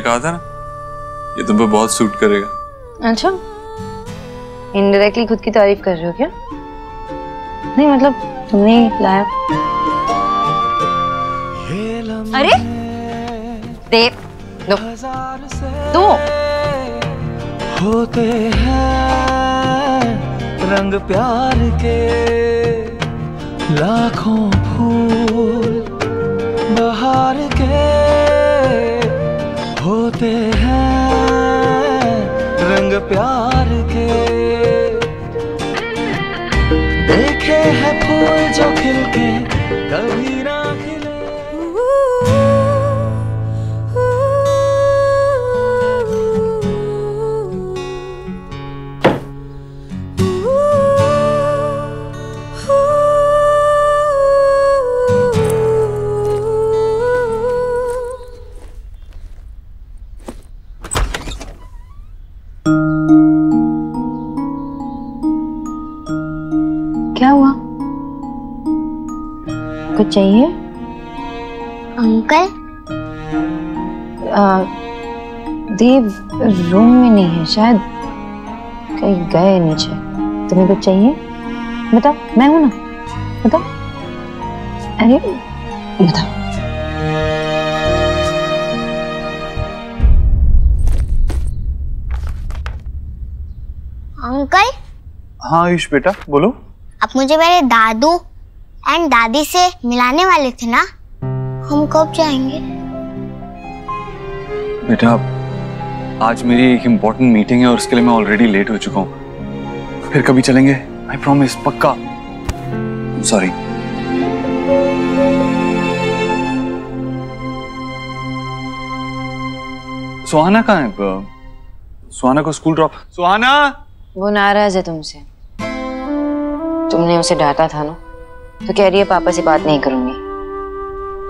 कहा था ना, ये तुम पे बहुत सूट करेगा। अच्छा, इनडायरेक्टली खुद की तारीफ कर रहे हो क्या? नहीं मतलब तुमने लाया। अरे दे दो दो। होते हैं रंग प्यार के लाखों फूल बहार के, होते हैं रंग प्यार के। देखे हैं फूल जो खिल के कभी ना खिले। क्या हुआ? कुछ चाहिए? अंकल देव रूम में नहीं है, शायद कहीं गए नीचे। तुम्हें कुछ चाहिए? बताओ, मैं हूं ना, बताओ। अरे बताओ। अंकल। हाँ आयुष बेटा बोलो। आप मुझे मेरे दादू एंड दादी से मिलाने वाले थे ना, हम कब जाएंगे? बेटा आज मेरी एक इम्पोर्टेंट मीटिंग है और उसके लिए मैं ऑलरेडी लेट हो चुका हूँ। फिर कभी चलेंगे, आई प्रॉमिस, पक्का। सॉरी। सुहाना कहाँ है? सुहाना को स्कूल ड्रॉप। सुहाना, वो नाराज है तुमसे। तुमने उसे डांटा था ना, तो कह रही है पापा से बात नहीं करूंगी।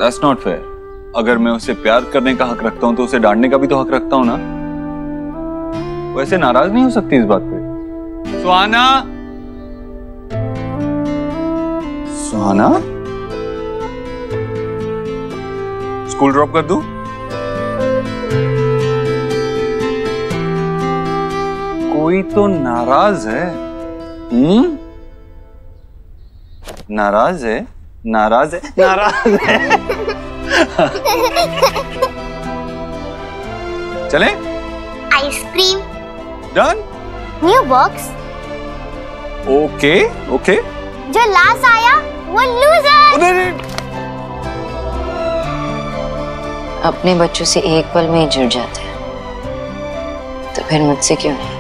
That's not fair। अगर मैं उसे प्यार करने का हक रखता हूँ तो उसे डांटने का भी तो हक रखता हूँ ना। वैसे नाराज नहीं हो सकती इस बात पे। सुहाना, सुहाना, स्कूल ड्रॉप कर दूं? कोई तो नाराज है। नाराज है, नाराज है, नाराज है। चले? Ice cream. Done? New box. Okay okay. जो लास्ट आया वो लूजर। अपने बच्चों से एक पल में ही जुड़ जाते हैं, तो फिर मुझसे क्यों नहीं?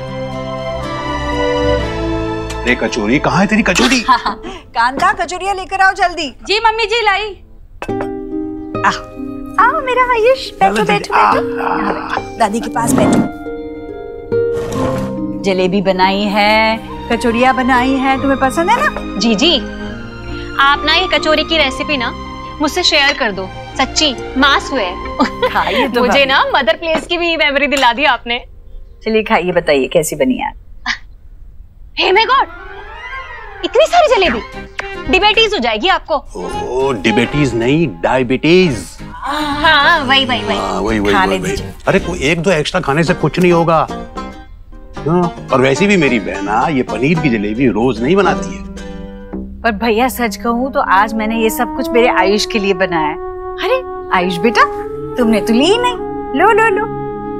अरे कचौरी, कहाँ है तेरी कचौरी? कान का कचौरिया लेकर आओ जल्दी। जी मम्मी जी लाई। आओ मेरा आयुष, बैठो बैठो बैठो। दादी के पास बैठो। जलेबी बनाई है, कचौरिया बनाई है, तुम्हें पसंद है ना? जी जी, आप ना ये कचौरी की रेसिपी ना मुझसे शेयर कर दो, सच्ची मास हुए खाइए तो मुझे ना मदर प्लेस की भी मेमोरी दिला दी आपने। चलिए खाइए, बताइए कैसी बनी यार। हे माय गॉड, इतनी सारी जलेबी, डिबेटीज हो जाएगी आपको। ओ डिबेटीज नहीं, डायबिटीज। हाँ वही वही वही। वही खाने वही। दीजिए। अरे कोई एक दो एक्स्ट्रा खाने से कुछ नहीं होगा। और वैसे भी मेरी बहना ये पनीर की जलेबी रोज नहीं बनाती है। पर भैया सच कहूँ तो आज मैंने ये सब कुछ मेरे आयुष के लिए बनाया है। अरे आयुष बेटा, तुमने तो ली ही नहीं। लो लो लो,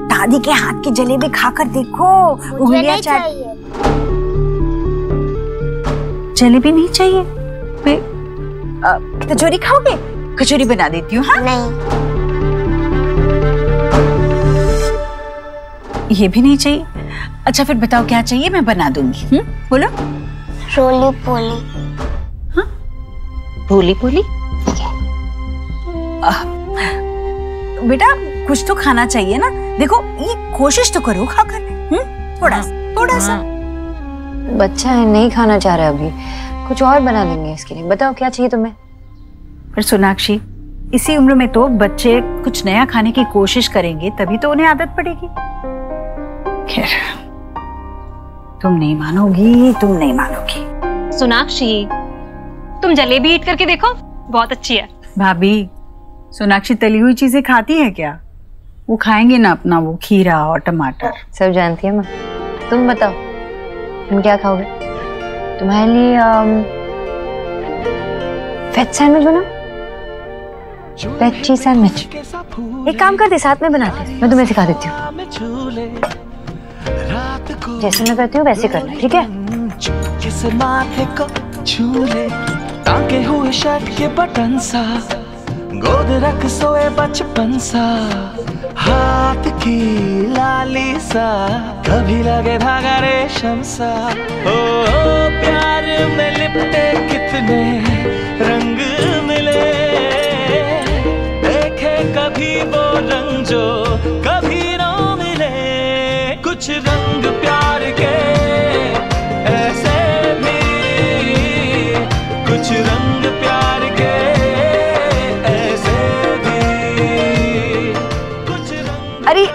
दादी के हाथ की जलेबी खाकर देखो। उंगलियां चाहिए। जलेबी नहीं चाहिए? कचौरी खाओगे? कचौरी बना देती हूँ। हाँ नहीं, ये भी नहीं चाहिए। अच्छा फिर बताओ क्या चाहिए, मैं बना दूंगी। बोलो। रोली पोली। हाँ? भोली भोली? बेटा कुछ तो खाना चाहिए ना, देखो ये कोशिश तो करो खाकर। थोड़ा थोड़ा सा। बच्चा है, नहीं खाना चाह रहा अभी, कुछ और बना देंगे इसके लिए। बताओ क्या चाहिए तुम्हें? पर सोनाक्षी, इसी उम्र में तो बच्चे कुछ नया खाने की कोशिश करेंगे, तभी तो उन्हें आदत पड़ेगी। खैर तुम नहीं मानोगी, तुम नहीं मानोगी। सोनाक्षी, तुम जलेबी ईट करके देखो, बहुत अच्छी है। भाभी, सोनाक्षी तली हुई चीजें खाती है क्या? वो खाएंगे ना अपना वो खीरा और टमाटर। सब जानती है मैं। तुम बताओ तुम क्या खाओगे? तुम्हारे लिए वेज सैंडविच बना, वेज चीज सैंडविच। एक काम करते साथ में बनाते, मैं तुम्हें सिखा देती हूँ। जैसे मैं करती हूँ वैसे करना, ठीक है? किस माथे को छूले, टांके हुए शर्ट के बटन सा, गोद रख सोए बचपन सा, हाथ की लाली सा, कभी लगे धागा रेशम सा। ओ प्यार में लिपटे कितने रंग मिले, देखे कभी वो रंग जो कभी ना मिले। कुछ रंग प्यार के ऐसे भी, कुछ रंग प्यार के ऐसे भी, कुछ रंग। अरे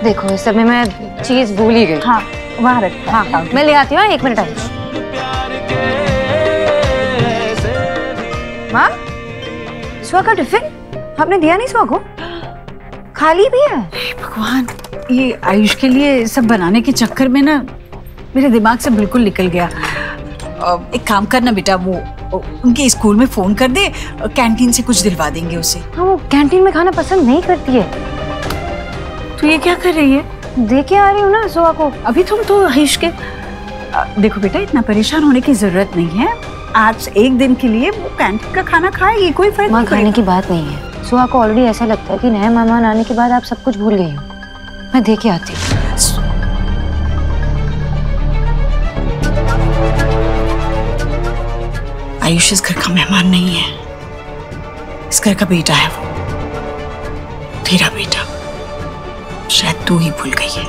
देखो इस समय मैं चीज भूल ही गई। हाँ वहाँ रख। हाँ मैं ले आती हूँ, 1 मिनट आई। माँ, सुहा का टिफिन आपने दिया नहीं? सुहा को खाली भी है। भगवान, ये आयुष के लिए सब बनाने के चक्कर में ना मेरे दिमाग से बिल्कुल निकल गया। एक काम करना बेटा, वो उनके स्कूल में फोन कर दे, कैंटीन से कुछ दिलवा देंगे उसे। हाँ वो कैंटीन में खाना पसंद नहीं करती है। तो ये क्या कर रही है? दे के आ रही हूँ ना सुहा को। अभी तुम तो आयुष के देखो बेटा, इतना परेशान होने की जरूरत नहीं है। आज एक दिन के लिए वो कैंटीन का खाना खाएगी, कोई फर्क नहीं खाने की बात नहीं है। सुहा को ऑलरेडी ऐसा लगता है कि नए मेहमान आने के बाद आप सब कुछ भूल गई हो। मैं दे के आती हूँ। आयुष इस घर का मेहमान नहीं है, इस घर का बेटा है वो, तेरा बेटा। शायद तू ही भूल गई है।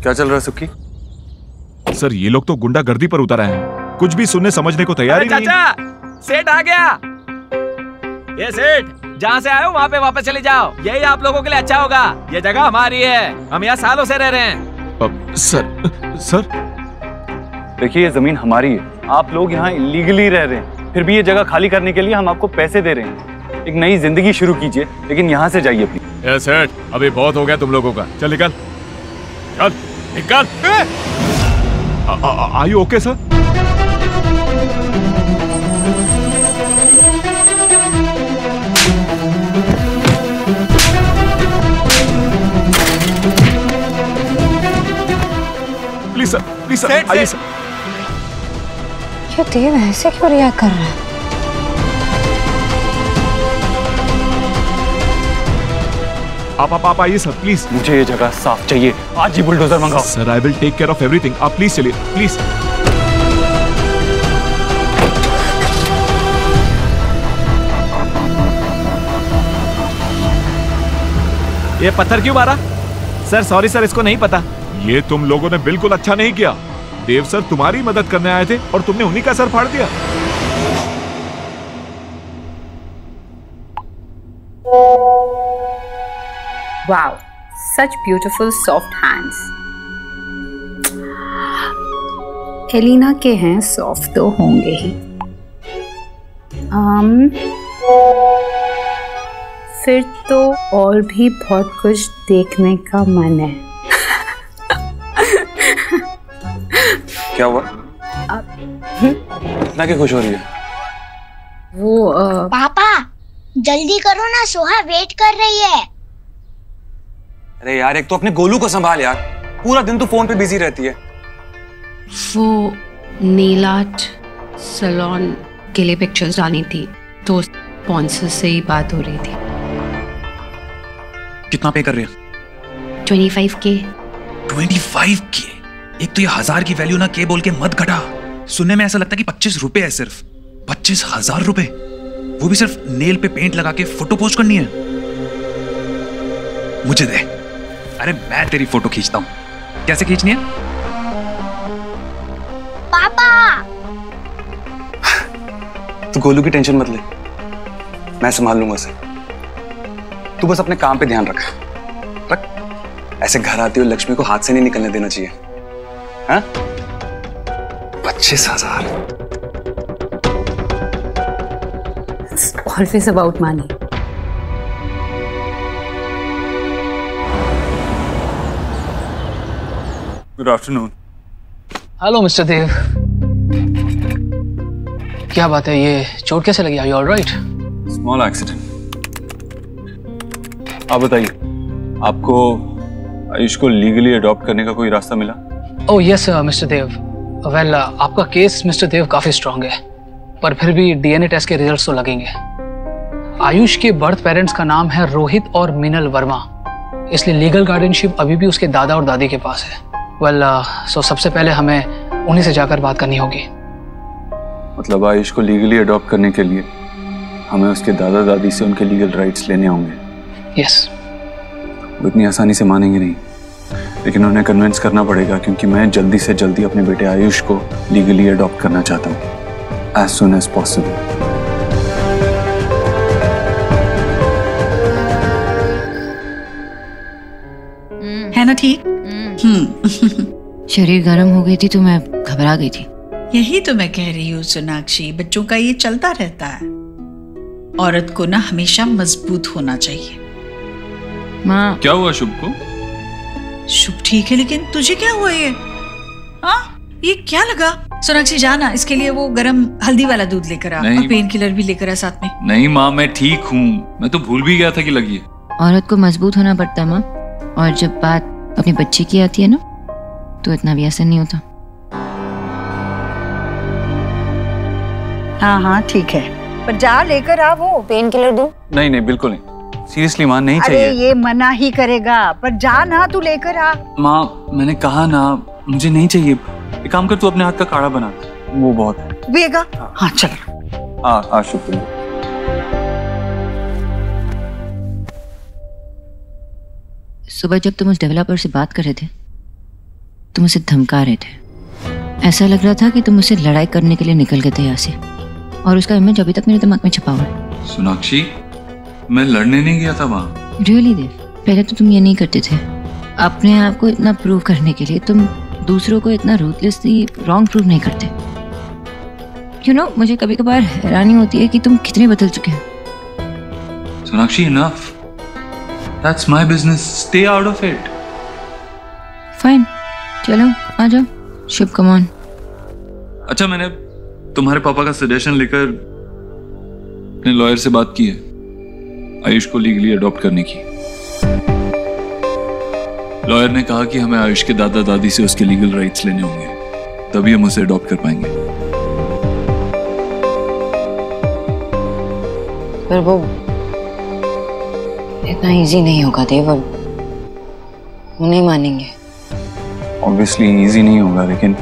क्या चल रहा है सुक्की? सर ये लोग तो गुंडागर्दी पर उतर आए हैं, कुछ भी सुनने समझने को तैयार ही नहीं। चाचा, सेठ आ गया। ये सेठ, जहाँ से आए हो वहाँ पे वापस चले जाओ, यही आप लोगों के लिए अच्छा होगा। ये जगह हमारी है, हम यहाँ सालों से रह रहे हैं। सर देखिए ये जमीन हमारी है, आप लोग यहाँ इलीगली रह रहे हैं, फिर भी ये जगह खाली करने के लिए हम आपको पैसे दे रहे हैं। एक नई जिंदगी शुरू कीजिए, लेकिन यहाँ से जाइए प्लीज। ये सेठ, अभी बहुत हो गया तुम लोगों का, चल निकल, चल निकल। Are you okay, sir? Please, sir. आइए सर। ये देव ऐसे क्यों रिएक्ट कर रहा है? आप आइए सर, प्लीज। मुझे ये जगह साफ चाहिए, आज ही बुलडोजर मंगाओ। Sir I will take care of everything, आप प्लीज चलिए, प्लीज। ये पत्थर क्यों मारा? सर सॉरी सर, इसको नहीं पता। ये तुम लोगों ने बिल्कुल अच्छा नहीं किया। देव सर तुम्हारी मदद करने आए थे और तुमने उन्हीं का सर फाड़ दिया। Wow, such beautiful soft hands. Elina के हैं सॉफ्ट तो होंगे ही। फिर तो और भी बहुत कुछ देखने का मन है। क्या हुआ? इतना क्यों खुश हो रही है? वो पापा जल्दी करो ना, सोहा वेट कर रही है। अरे यार, एक तो अपने गोलू को संभाल यार, पूरा दिन तू फोन पे बिजी रहती है। वो नेल आर्ट सैलून के लिए पिक्चर्स डाली थी, तो स्पॉन्सर से ही बात हो रही थी। कितना पे कर रहे हैं? 25K। 25K? एक तो ये 1000 की वैल्यू ना के बोल के मत घटा। सुनने में ऐसा लगता है कि 25 रुपए है, सिर्फ 25,000 रुपए, वो भी सिर्फ नेल पे पेंट लगा के फोटो पोस्ट करनी है। मुझे दे। अरे मैं तेरी फोटो खींचता हूं। कैसे खींचनी है? पापा तू गोलू की टेंशन मत ले, मैं संभाल लूंगा उसे। तू बस अपने काम पे ध्यान रख। ऐसे घर आती हुई लक्ष्मी को हाथ से नहीं निकलने देना चाहिए। हाँ? 25,000। Always about money. Good afternoon. Hello mister Dev. क्या बात है, ये चोट कैसे लगी? Are you all right? Small accident. आप बताइए, आपको आयुष को लीगली अडॉप्ट करने का कोई रास्ता मिला? ओह यस मिस्टर देव। वेल आपका केस मिस्टर देव काफी स्ट्रांग है, पर फिर भी डीएनए टेस्ट के रिजल्ट्स तो लगेंगे। आयुष के बर्थ पेरेंट्स का नाम है रोहित और मिनल वर्मा, इसलिए लीगल गार्डियनशिप अभी भी उसके दादा और दादी के पास है। वेल सो सबसे पहले हमें उन्हीं से जाकर बात करनी होगी। मतलब आयुष को लीगली अडॉप्ट करने के लिए हमें उसके दादा दादी से उनके लीगल राइट्स लेने होंगे? यस। वो इतनी आसानी से मानेंगे नहीं, लेकिन उन्हें कन्विंस करना पड़ेगा, क्योंकि मैं जल्दी से जल्दी अपने बेटे आयुष को लीगली अडॉप्ट करना चाहता हूँ, as soon as possible। है ना ठीक? शरीर गर्म हो गई थी तो मैं घबरा गई थी। यही तो मैं कह रही हूँ सोनाक्षी, बच्चों का ये चलता रहता है। औरत को ना हमेशा मजबूत होना चाहिए। माँ क्या हुआ शुभ को? शुभ ठीक है, लेकिन तुझे क्या हुआ ये? हाँ ये क्या लगा? सोनाक्षी जाना, इसके लिए वो गरम हल्दी वाला दूध लेकर आ और पेन किलर भी लेकर आ साथ में। नहीं माँ, मैं ठीक हूँ, मैं तो भूल भी गया था कि लगी है। औरत को मजबूत होना पड़ता है माँ, और जब बात अपने बच्चे की आती है ना, तो इतना भी आसान नहीं होता। हाँ हाँ ठीक है, पर जा लेकर आ वो पेन किलर दूं। नहीं नहीं बिल्कुल नहीं, सीरियसली माँ नहीं चाहिए। अरे ये मना ही करेगा, पर जा ना तू लेकर आ। माँ मैंने कहा ना, मुझे नहीं चाहिए। एक काम कर, तू अपने हाथ का काढ़ा बना, वो बहुत है। पिएगा? हाँ चल। हाँ शुभ। सुबह जब तुम उस डेवलपर से बात कर रहे थे, तुम उसे धमका रहे थे। ऐसा लग रहा था कि तुम उससे लड़ाई करने के लिए निकल गए थे यहाँ से, और उसका इमेज अभी तक मेरे दिमाग में छपा हुआ है। सोनाक्षी, मैं लड़ने नहीं गया था वहाँ। रियली देव, पहले तो तुम ये नहीं करते थे। अपने आप को इतना प्रूव करने के लिए तुम दूसरों को इतना रूथलेसली रॉन्ग प्रूव नहीं करते। यू नो, मुझे कभी कभार हैरानी होती है कि तुम कितने बदल चुके हो। Sonakshi enough. That's my business. Stay out of it. Fine. चलो आ जाओ। शुभ कम ऑन। अच्छा, मैंने तुम्हारे पापा का सजेशन लेकर अपने लॉयर से बात की है आयुष को लीगली अडॉप्ट करने की। लॉयर ने कहा कि हमें आयुष के दादा दादी से उसके लीगल राइट्स लेने होंगे, तभी हम उसे अडॉप्ट कर पाएंगे। पर वो इतना इजी नहीं होगा देव, वो नहीं मानेंगे। ऑब्वियसली इजी नहीं होगा, लेकिन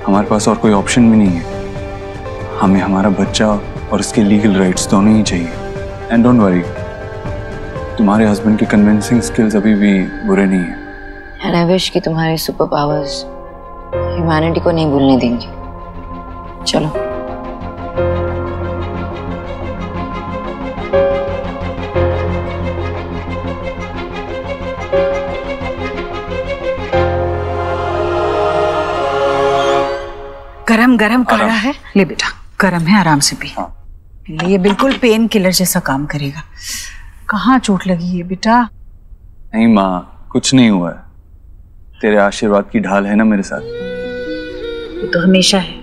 हमारे पास और कोई ऑप्शन भी नहीं है। हमें हमारा बच्चा और उसके लीगल राइट्स दोनों ही चाहिए। एंड डोंट वरी, तुम्हारे हस्बैंड के कन्विंसिंग स्किल्स अभी भी बुरे नहीं हैं। एंड आई विश कि तुम्हारे सुपर पावर्स ह्यूमैनिटी को नहीं भूलने देंगे। चलो। गरम गरम काढ़ा है, ले बेटा, गरम है, आराम से पी। हाँ। ये बिल्कुल पेन किलर जैसा काम करेगा। कहाँ चोट लगी है बेटा? नहीं माँ, कुछ नहीं हुआ है। तेरे आशीर्वाद की ढाल है ना मेरे साथ। वो तो हमेशा है।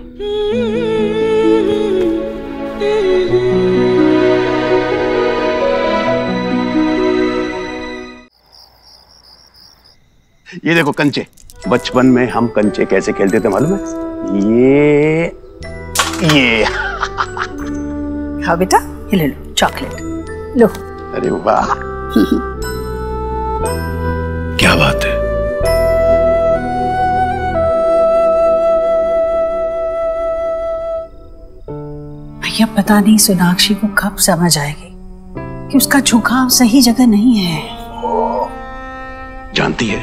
ये देखो कंचे, बचपन में हम कंचे कैसे खेलते थे मालूम है? ये हाँ बेटा, ये ले लो चॉकलेट, लो। अरे वाह क्या बात है। भैया पता नहीं सोनाक्षी को कब समझ आएगी कि उसका झुकाव सही जगह नहीं है। जानती है,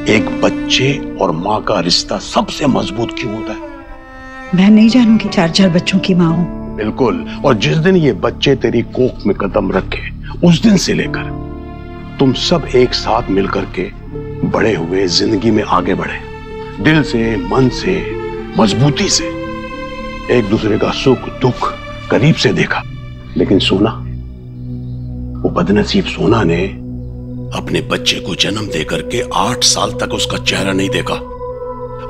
एक बच्चे और माँ का रिश्ता सबसे मजबूत क्यों होता है? मैं नहीं जानूंगी, 4 बच्चों की माँ हूं। बिल्कुल। और जिस दिन ये बच्चे तेरी कोख में कदम रखे उस दिन से लेकर तुम सब एक साथ मिलकर के बड़े हुए, जिंदगी में आगे बढ़े, दिल से, मन से, मजबूती से, एक दूसरे का सुख दुख करीब से देखा। लेकिन सोना, वो बदनसीब सोना ने अपने बच्चे को जन्म देकर के 8 साल तक उसका चेहरा नहीं देखा।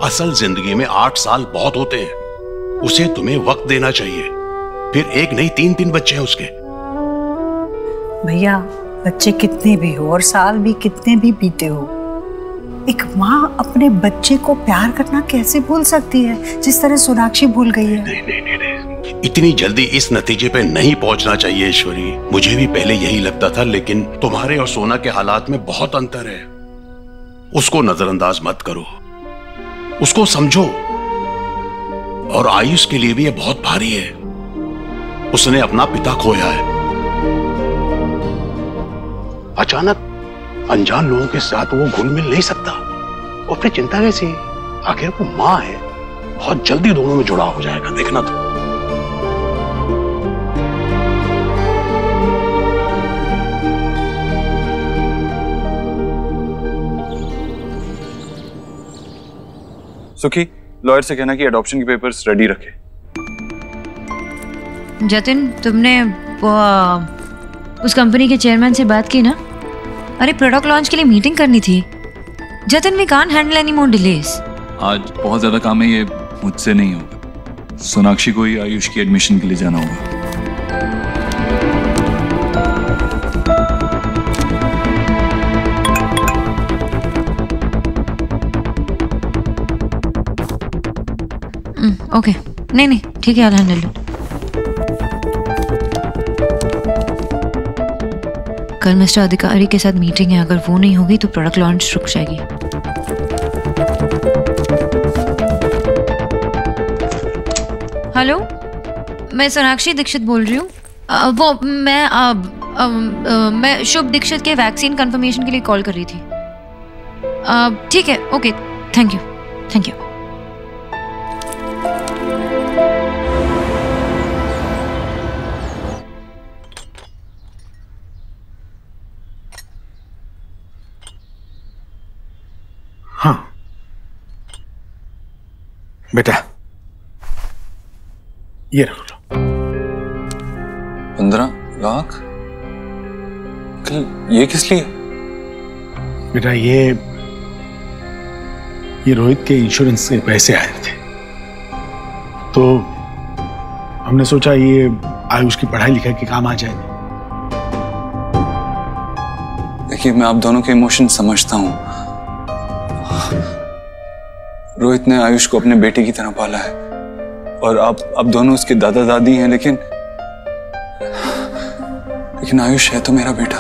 असल जिंदगी में 8 साल बहुत होते हैं, उसे तुम्हें वक्त देना चाहिए। फिर एक नहीं 3 बच्चे हैं उसके। भैया, बच्चे कितने भी हो और साल भी कितने भी बीते हो, एक माँ अपने बच्चे को प्यार करना कैसे भूल सकती है जिस तरह सोनाक्षी भूल गई है? नहीं, इतनी जल्दी इस नतीजे पे नहीं पहुंचना चाहिए ईश्वरी। मुझे भी पहले यही लगता था, लेकिन तुम्हारे और सोना के हालात में बहुत अंतर है। उसको नजरअंदाज मत करो, उसको समझो। और आयुष के लिए भी ये बहुत भारी है, उसने अपना पिता खोया है। अचानक अनजान लोगों के साथ वो घुल मिल नहीं सकता, और फिर चिंता कैसी? आखिर वो मां है, बहुत जल्दी दोनों में जुड़ाव हो जाएगा, देखना तो। सुखी, लॉयर से कहना कि एडॉप्शन के पेपर्स रेडी रखे। जतिन, तुमने उस कंपनी के चेयरमैन से बात की ना? अरे प्रोडक्ट लॉन्च के लिए मीटिंग करनी थी। Jatin, we can't handle any more delays. आज बहुत ज्यादा काम है, ये मुझसे नहीं होगा। सोनाक्षी को ही आयुष की एडमिशन के लिए जाना होगा। ओके, नहीं ठीक है, आई हैंडल इट। कल मिस्टर अधिकारी के साथ मीटिंग है, अगर वो नहीं होगी तो प्रोडक्ट लॉन्च रुक जाएगी। हेलो, मैं सोनाक्षी दीक्षित बोल रही हूँ। मैं शुभ दीक्षित के वैक्सीन कंफर्मेशन के लिए कॉल कर रही थी। ठीक है, ओके, थैंक यू। हाँ बेटा, ये रख लो। 15 लाख? ये किस लिए? बेटा, ये रोहित के इंश्योरेंस के पैसे आए थे, तो हमने सोचा ये आयुष की पढ़ाई लिखाई के काम आ जाएंगे। देखिए, मैं आप दोनों के इमोशन समझता हूं। रोहित ने आयुष को अपने बेटे की तरह पाला है और आप दोनों उसके दादा दादी हैं, लेकिन आयुष है तो मेरा बेटा।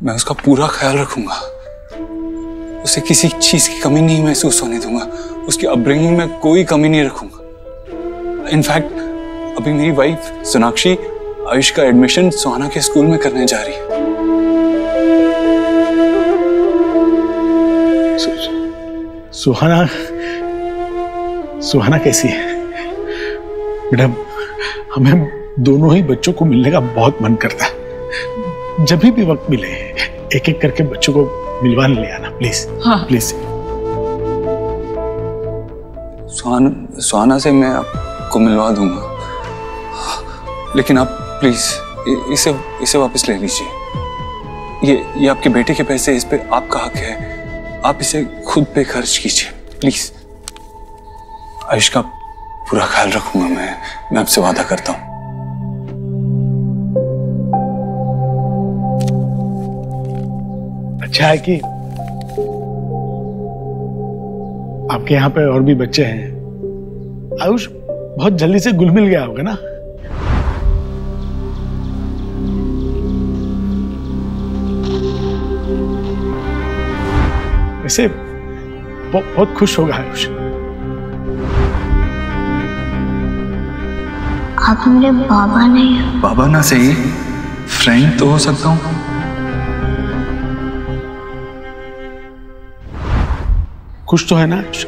मैं उसका पूरा ख्याल रखूंगा, उसे किसी चीज की कमी नहीं महसूस होने दूंगा, उसकी अपब्रिंगिंग में कोई कमी नहीं रखूंगा। इनफैक्ट अभी मेरी वाइफ सोनाक्षी आयुष का एडमिशन सुहाना के स्कूल में करने जा रही है। सुहाना कैसी है? बेटा, हमें दोनों ही बच्चों को मिलने का बहुत मन करता है। जब भी वक्त मिले एक एक करके बच्चों को मिलवाने ले आना, प्लीज। हाँ। प्लीज। सुहाना से मैं आपको मिलवा दूंगा, लेकिन आप प्लीज इसे वापस ले लीजिए। ये आपके बेटे के पैसे, इस पे आपका हक है, आप इसे खुद पे खर्च कीजिए प्लीज। आयुष का पूरा ख्याल रखूंगा मैं आपसे वादा करता हूं। अच्छा है कि आपके यहाँ पे और भी बच्चे हैं। आयुष बहुत जल्दी से घुल मिल गया होगा ना? वैसे बहुत खुश होगा आयुष। आप मेरे बाबा नहीं हैं। बाबा ना सही, फ्रेंड तो हो सकता हूं। खुश तो है ना आयुष?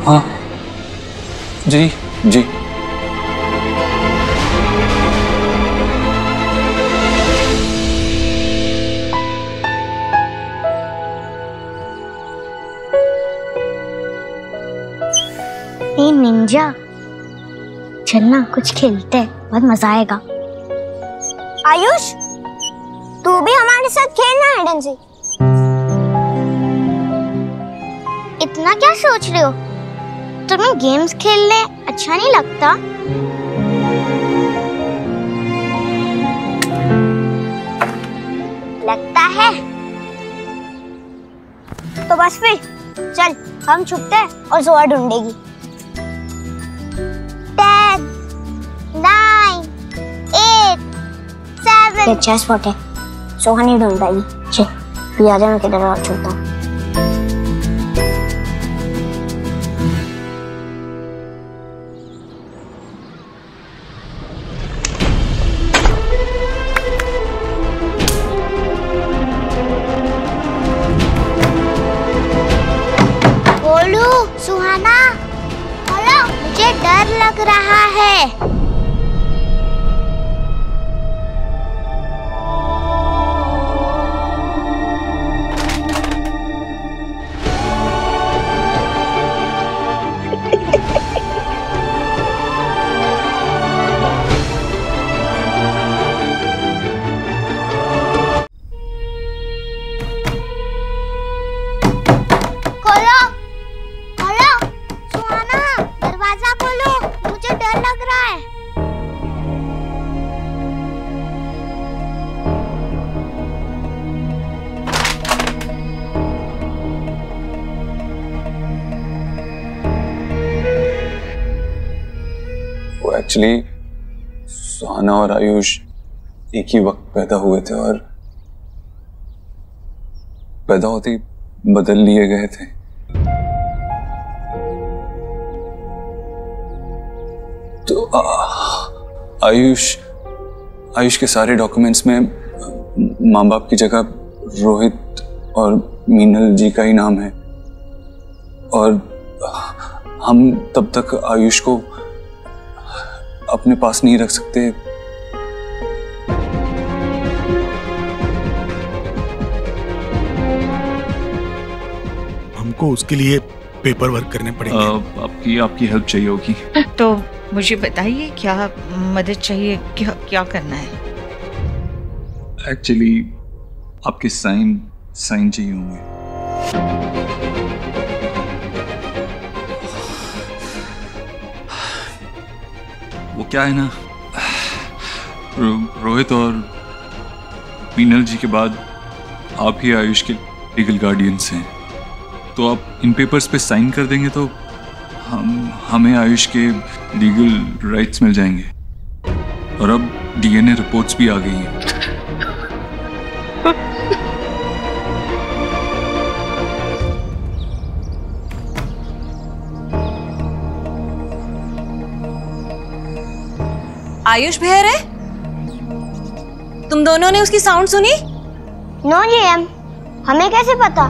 हाँ जी जी। ए निंजा, चलना कुछ खेलते हैं, बहुत मजा आएगा। आयुष, तू भी हमारे साथ खेलना है हाइड सीक। इतना क्या सोच रहे हो? तुम्हें गेम्स खेलने अच्छा नहीं लगता? लगता है तो बस फिर चल, हम छुपते हैं और जोआ ढूंढेगी। 10, 9, 8, 7। ये चेस स्पॉट है, सोहा नहीं ढूंढ पाएगी। चल भी आजा, मैं किधर और छुपता हूँ। सुहाना, हेलो, मुझे डर लग रहा है। एक्चुअली सुहाना और आयुष एक ही वक्त पैदा हुए थे और पैदा होते ही बदल लिए गए थे। तो आयुष के सारे डॉक्यूमेंट्स में माँ बाप की जगह रोहित और मीनल जी का ही नाम है और हम तब तक आयुष को अपने पास नहीं रख सकते। हमको उसके लिए पेपर वर्क करने पड़ेंगे। आपकी हेल्प चाहिए होगी। तो मुझे बताइए क्या मदद चाहिए, क्या करना है? एक्चुअली आपके साइन चाहिए होंगे। वो क्या है ना, रोहित और मीनल जी के बाद आप ही आयुष के लीगल गार्डियंस हैं, तो आप इन पेपर्स पे साइन कर देंगे तो हमें आयुष के लीगल राइट्स मिल जाएंगे। और अब डीएनए रिपोर्ट्स भी आ गई हैं। आयुष भैया है? तुम दोनों ने उसकी साउंड सुनी? नो जीएम, हमें कैसे पता?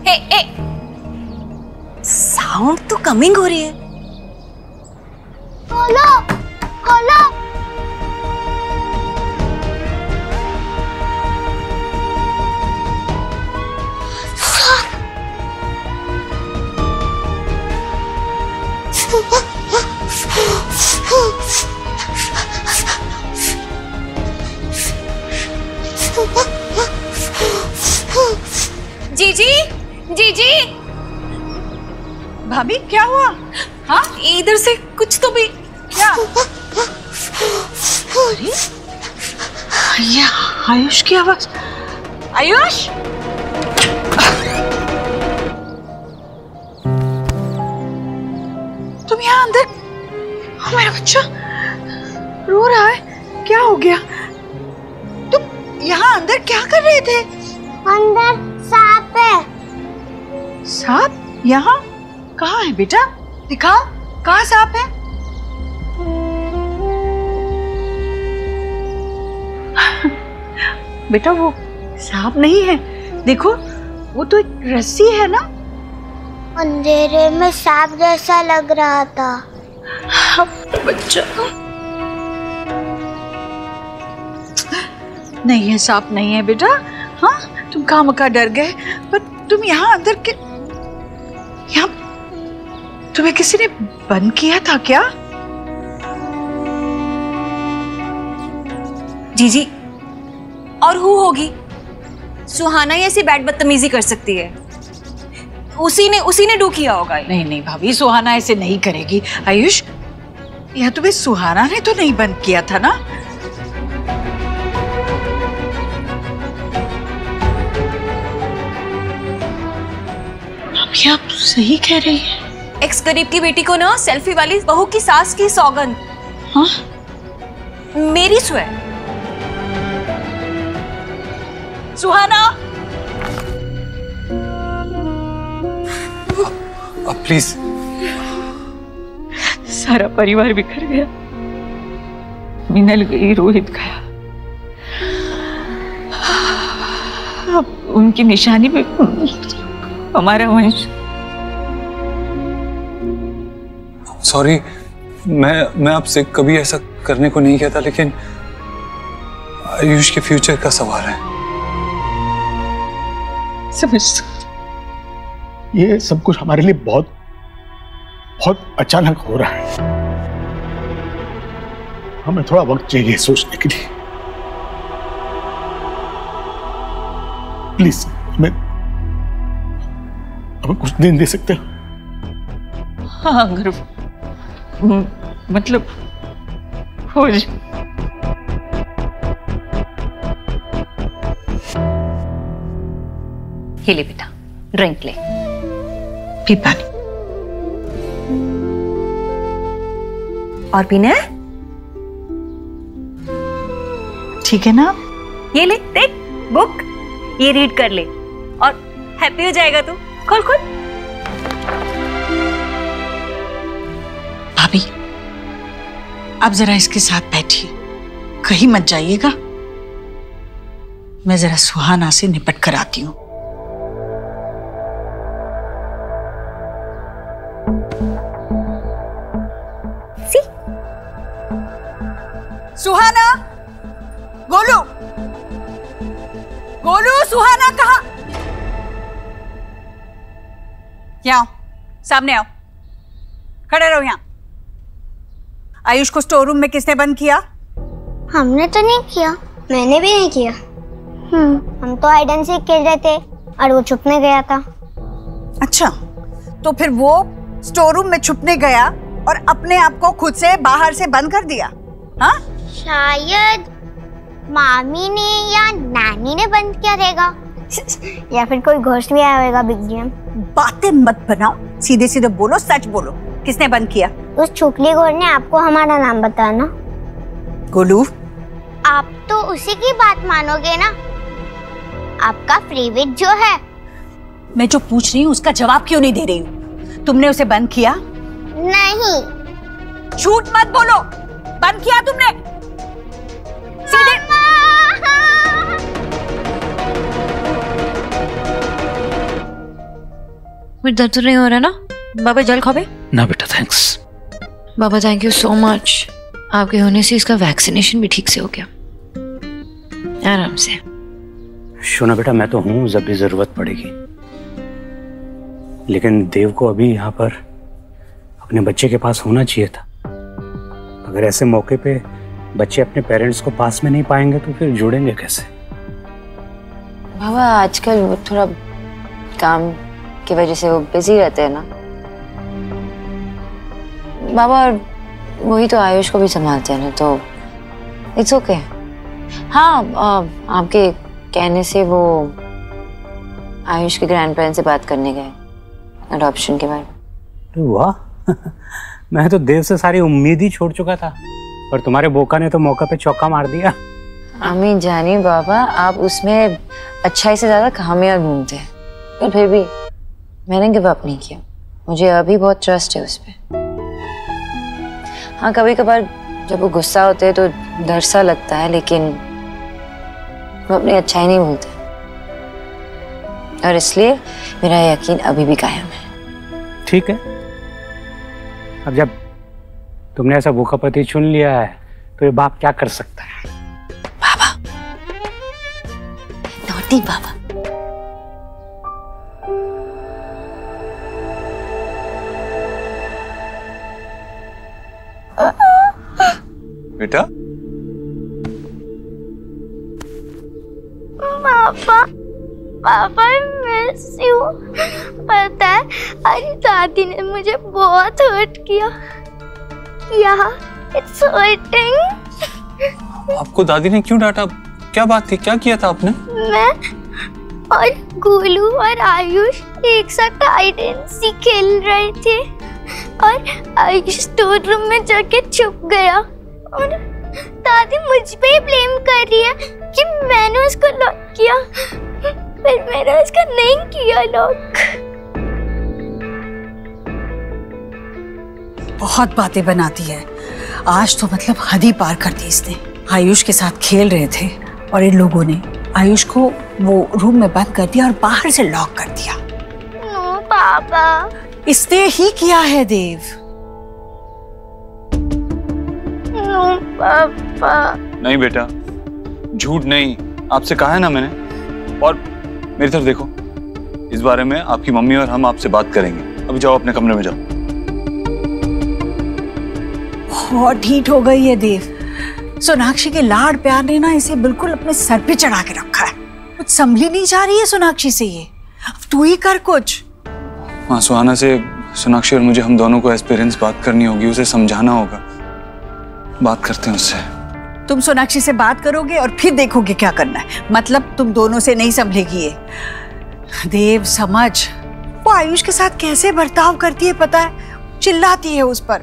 ए, साउंड तो कमिंग हो रही है। खोलो, खोलो। जीजी, भाभी क्या हुआ? हाँ, इधर से कुछ तो भी क्या? अरे ये आयुष की आवाज। आयुष, तुम यहाँ अंदर? मेरा बच्चा रो रहा है, क्या हो गया? तुम यहाँ अंदर क्या कर रहे थे? अंदर सांप है। सांप? यहाँ कहाँ है बेटा? दिखाओ, कहाँ सांप है? बेटा वो सांप नहीं है, देखो वो तो एक रस्सी है ना। अंधेरे में सांप जैसा लग रहा था। बच्चा नहीं है, सांप नहीं है बेटा। हाँ, तुम खामखा डर गए, पर तुम यहाँ अंदर के यहाँ तुम्हें किसी ने बंद किया था क्या? जीजी, और हु होगी? सुहाना ही ऐसी बैड बदतमीजी कर सकती है? उसी ने डू किया होगा। नहीं नहीं भाभी, सुहाना ऐसे नहीं करेगी। आयुष, यह तुम्हें सुहाना ने तो नहीं बंद किया था ना? अभी आप सही कह रही है। एक्स गरीब की बेटी को ना सेल्फी वाली बहू की सास की सौगंध। हाँ? मेरी स्वे सुहाना। अब प्लीज। सारा परिवार बिखर गया। मिनल गई, रोहित गया। अब उनकी निशानी पे हमारा वंश। सॉरी, मैं आपसे कभी ऐसा करने को नहीं कहता, लेकिन आयुष के फ्यूचर का सवाल है। समझ, ये सब कुछ हमारे लिए बहुत बहुत अचानक हो रहा है। हमें थोड़ा वक्त चाहिए सोचने के लिए। प्लीज हमें कुछ दिन दे सकते हो? हाँ, अगर मतलब हो जाए। ये ले बेटा, ड्रिंक ले। पी पानी। और पीना है? ठीक है ना? ये ले, देख बुक, ये रीड कर ले और हैप्पी हो जाएगा तू। खोल खोल। भाभी, आप जरा इसके साथ बैठिए, कहीं मत जाइएगा। मैं जरा सुहाना से निपट कर आती हूँ। सुहाना, गोलू, गोलू, सुहाना कहाँ? यहाँ आओ, सामने आओ, खड़े रहो यहाँ। आयुष को स्टोर रूम में किसने बंद किया? हमने तो नहीं किया। मैंने भी नहीं किया। हम तो हाइड एंड सीक खेल रहे थे और वो छुपने गया था। अच्छा, तो फिर वो स्टोर रूम में छुपने गया और अपने आप को खुद से बाहर से बंद कर दिया? हाँ? शायद मामी ने या नानी ने बंद किया रहेगा, या फिर कोई घोस्ट भी आया होगा। बिग जी, बातें मत बनाओ, सीधे सीधे बोलो, सच बोलो, किसने बंद किया? उस छुकली घोर ने आपको हमारा नाम बताया ना। गोलू, आप तो उसी की बात मानोगे ना? आपका फ्रीविट जो है। मैं जो पूछ रही हूँ उसका जवाब क्यों नहीं दे रही हूँ? तुमने उसे बंद किया? नहीं। झूठ मत बोलो, बंद किया तुमने? सीधे फिर दर्द तो नहीं हो रहा ना? बाबा जल खाओगे? ना बेटा, thanks. Baba thank you so much. आपके होने से इसका वैक्सीनेशन भी ठीक से हो गया, आराम से। शोना बेटा, मैं तो हूं जब भी जरूरत पड़ेगी, लेकिन देव को अभी यहाँ पर अपने बच्चे के पास होना चाहिए था। अगर ऐसे मौके पे बच्चे अपने पेरेंट्स को पास में नहीं पाएंगे तो फिर जुड़ेंगे कैसे? बाबा आजकल वो थोड़ा काम की वजह से वो बिजी रहते हैं ना बाबा, और वही तो आयुष को भी संभालते हैं ना, तो इट्स ओके। हाँ, आपके कहने से वो आयुष के ग्रैंड पेरेंट्स से बात करने गए अडॉप्शन के बारे में। वाह, मैं तो देव से सारी उम्मीद ही छोड़ चुका था, पर तुम्हारे बोका ने तो मौका पे चौका मार दिया। अम्मी जानी बाबा, आप उसमें अच्छाई से ज्यादा खामियां ढूंढते हैं, पर फिर भी मैंने गिव अप नहीं किया। मुझे अभी बहुत ट्रस्ट है उस पर। हाँ, कभी कभार जब वो गुस्सा होते हैं तो डर सा लगता है, लेकिन वो अपनी अच्छाई नहीं भूलते। और इसलिए मेरा यकीन अभी भी कायम है। ठीक है, अब जब तुमने ऐसा भूखा पति चुन लिया है तो ये बाप क्या कर सकता है? बाबा, नॉटी बाबा। बेटा, पापा पापा मिस यू। पता है अरे दादी ने मुझे बहुत हर्ट किया। It's hurting. आपको दादी ने क्यों डांटा? क्या बात थी? क्या किया था आपने? मैं और गोलू और आयुष एक साथ हाइड एंड सीक खेल रहे थे और आयुष स्टोर रूम में जाके छुप गया और दादी मुझ पे ही ब्लेम कर रही है कि मैंने उसको लॉक किया, पर मैंने उसका नहीं किया लॉक। बहुत बातें बनाती है। आज तो मतलब हद ही पार कर दी इसने। आयुष के साथ खेल रहे थे और इन लोगों ने आयुष को वो रूम में बंद कर दिया और बाहर से लॉक कर दिया। नो पापा, इसने ही किया है देव। नो पापा। नहीं बेटा, झूठ नहीं, आपसे कहा है ना मैंने। और मेरी तरफ देखो, इस बारे में आपकी मम्मी और हम आपसे बात करेंगे। अभी जाओ अपने कमरे में जाओ। बहुत ढीठ हो गई है देव। सोनाक्षी के लाड़ प्यार ने ना इसे बिल्कुल अपने सर पे चढ़ा के रखा है। कुछ संभली नहीं जा रही है सोनाक्षी से ये। अब तू ही कर कुछ। हाँ, सुहाना से सोनाक्षी और मुझे हम दोनों को एज पेरेंट्स बात करनी होगी, उसे समझाना होगा। बात करते हैं उससे। तुम सोनाक्षी से बात करोगे और फिर देखोगे क्या करना है। मतलब तुम दोनों से नहीं संभलेगी ये। देव समझ, वो आयुष के साथ कैसे बर्ताव करती है पता है? चिल्लाती है उस पर,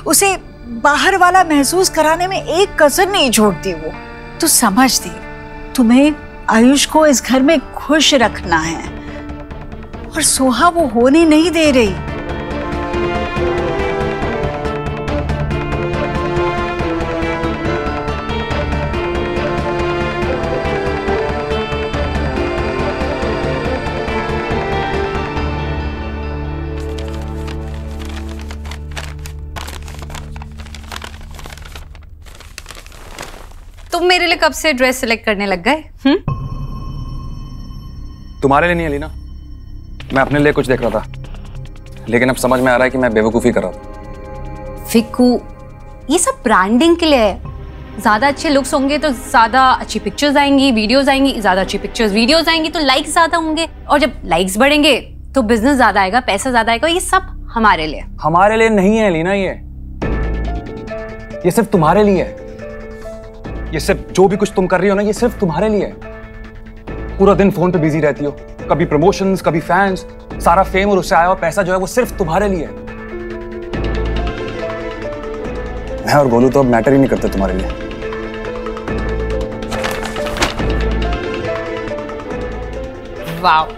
उसे बाहर वाला महसूस कराने में एक कसर नहीं छोड़ती वो। तू समझ दी, तुम्हें आयुष को इस घर में खुश रखना है और सोहा वो होने नहीं दे रही। तुम मेरे लिए कब से ड्रेस सिलेक्ट करने लग गए? तुम्हारे लिए नहीं अलीना, मैं अपने लिए कुछ देख रहा था, लेकिन अब समझ में आ रहा है कि मैं बेवकूफी कर रहा था। फिक्कू, ये सब ब्रांडिंग के लिए है। ज्यादा अच्छे लुक्स होंगे तो ज्यादा अच्छी पिक्चर्स आएंगी, वीडियोस आएंगी, ज्यादा अच्छी पिक्चर्स वीडियोस आएंगी तो लाइक्स ज्यादा होंगे, और जब लाइक्स बढ़ेंगे तो बिजनेस ज्यादा आएगा, पैसा ज्यादा आएगा। ये सब हमारे लिए। हमारे लिए नहीं है अलीना, ये सिर्फ तुम्हारे लिए है। ये सिर्फ जो भी कुछ तुम कर रही हो ना, ये सिर्फ तुम्हारे लिए है। पूरा दिन फोन पे बिजी रहती हो, कभी प्रमोशंस, कभी फैंस, सारा फेम और उससे आया हुआ पैसा जो है वो सिर्फ तुम्हारे लिए है। मैं और गोलू तो अब मैटर ही नहीं करते तुम्हारे लिए। वाव,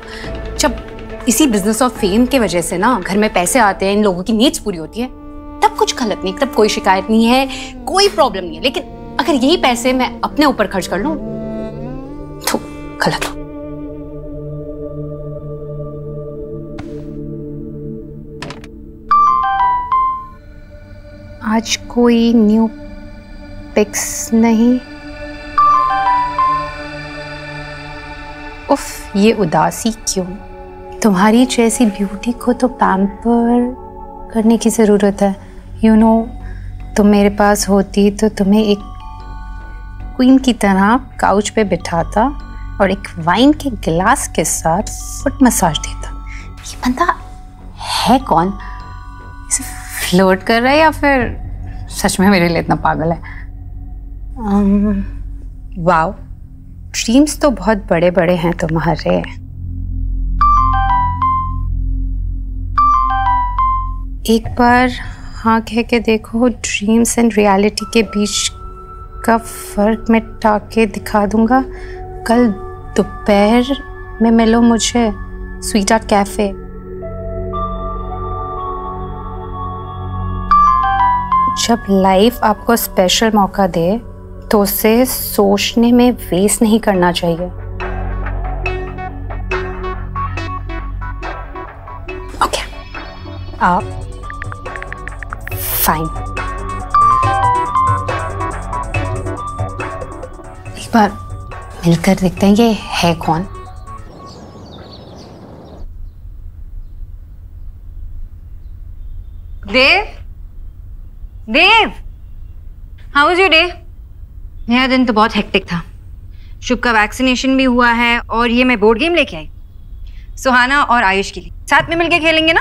जब इसी बिजनेस और फेम के वजह से ना घर में पैसे आते हैं, इन लोगों की नीड्स पूरी होती है, तब कुछ गलत नहीं, तब कोई शिकायत नहीं है, कोई प्रॉब्लम नहीं है। लेकिन अगर यही पैसे मैं अपने ऊपर खर्च कर लूं तो गलत हो। आज कोई न्यू पिक्स नहीं। उफ, ये उदासी क्यों? तुम्हारी जैसी ब्यूटी को तो पैम्पर करने की जरूरत है। यू नो, तुम मेरे पास होती तो तुम्हें एक क्वीन की तरह काउच पे बिठाता और एक वाइन के गिलास के साथ फुट मसाज देता। ये बंदा है कौन? इसे फ्लोट कर रहा है या फिर सच में मेरे लिए इतना पागल है? वाओ, ड्रीम्स तो बहुत बड़े बड़े हैं तुम्हारे। एक बार हाँ कह के देखो, ड्रीम्स एंड रियलिटी के बीच का फर्क मिटा के दिखा दूंगा। कल दोपहर में मिलो मुझे स्वीट हार्ट कैफे। जब लाइफ आपको स्पेशल मौका दे तो उसे सोचने में वेस्ट नहीं करना चाहिए। फाइन। एक बार मिलकर देखते हैं ये है कौन। देव, देव, हाउ वाज योर डे? मेरा दिन तो बहुत हेक्टिक था। शुभ का वैक्सीनेशन भी हुआ है और ये मैं बोर्ड गेम लेके आई सुहाना और आयुष के लिए। साथ में मिलके खेलेंगे ना?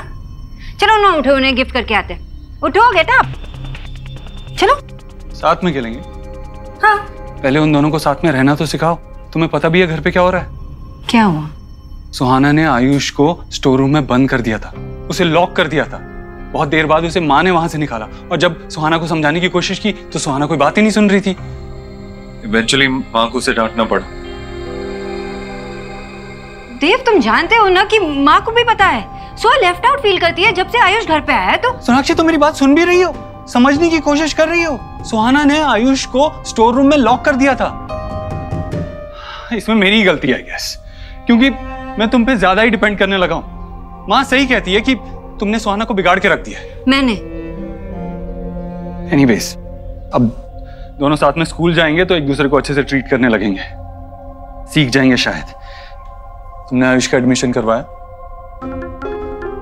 चलो ना, उठो, उन्हें गिफ्ट करके आते हैं। उठो, गेट अप, चलो। साथ में खेलेंगे? हाँ। पहले उन दोनों को साथ में रहना तो सिखाओ। तुम्हें पता भी है घर पे क्या हो रहा है? क्या हुआ? सुहाना ने आयुष को स्टोर रूम में बंद कर दिया था, उसे लॉक कर दिया था। बहुत देर बाद उसे माँ ने वहां से निकाला और जब सुहाना को समझाने की कोशिश की तो सुहाना कोई बात ही नहीं सुन रही थी। इवेंचुअली माँ को उसे डांटना पड़ा। देव, तुम जानते हो ना कि माँ को भी पता है सो लेफ्ट आउट फील करती है जब से आयुष घर पे आया है। तो सोनाक्षी, तुम मेरी बात सुन भी रही हो? समझने की कोशिश कर रही हो? सुहाना ने आयुष को स्टोर रूम में लॉक कर दिया था। इसमें मेरी गलती है गैस, क्योंकि मैं तुम पे ज्यादा ही डिपेंड करने लगा हूं। माँ सही कहती है कि तुमने सुहाना को बिगाड़ के रख दिया है। मैंने? एनीवेज, अब दोनों साथ में स्कूल जाएंगे तो एक दूसरे को अच्छे से ट्रीट करने लगेंगे, सीख जाएंगे शायद। तुमने आयुष का एडमिशन करवाया?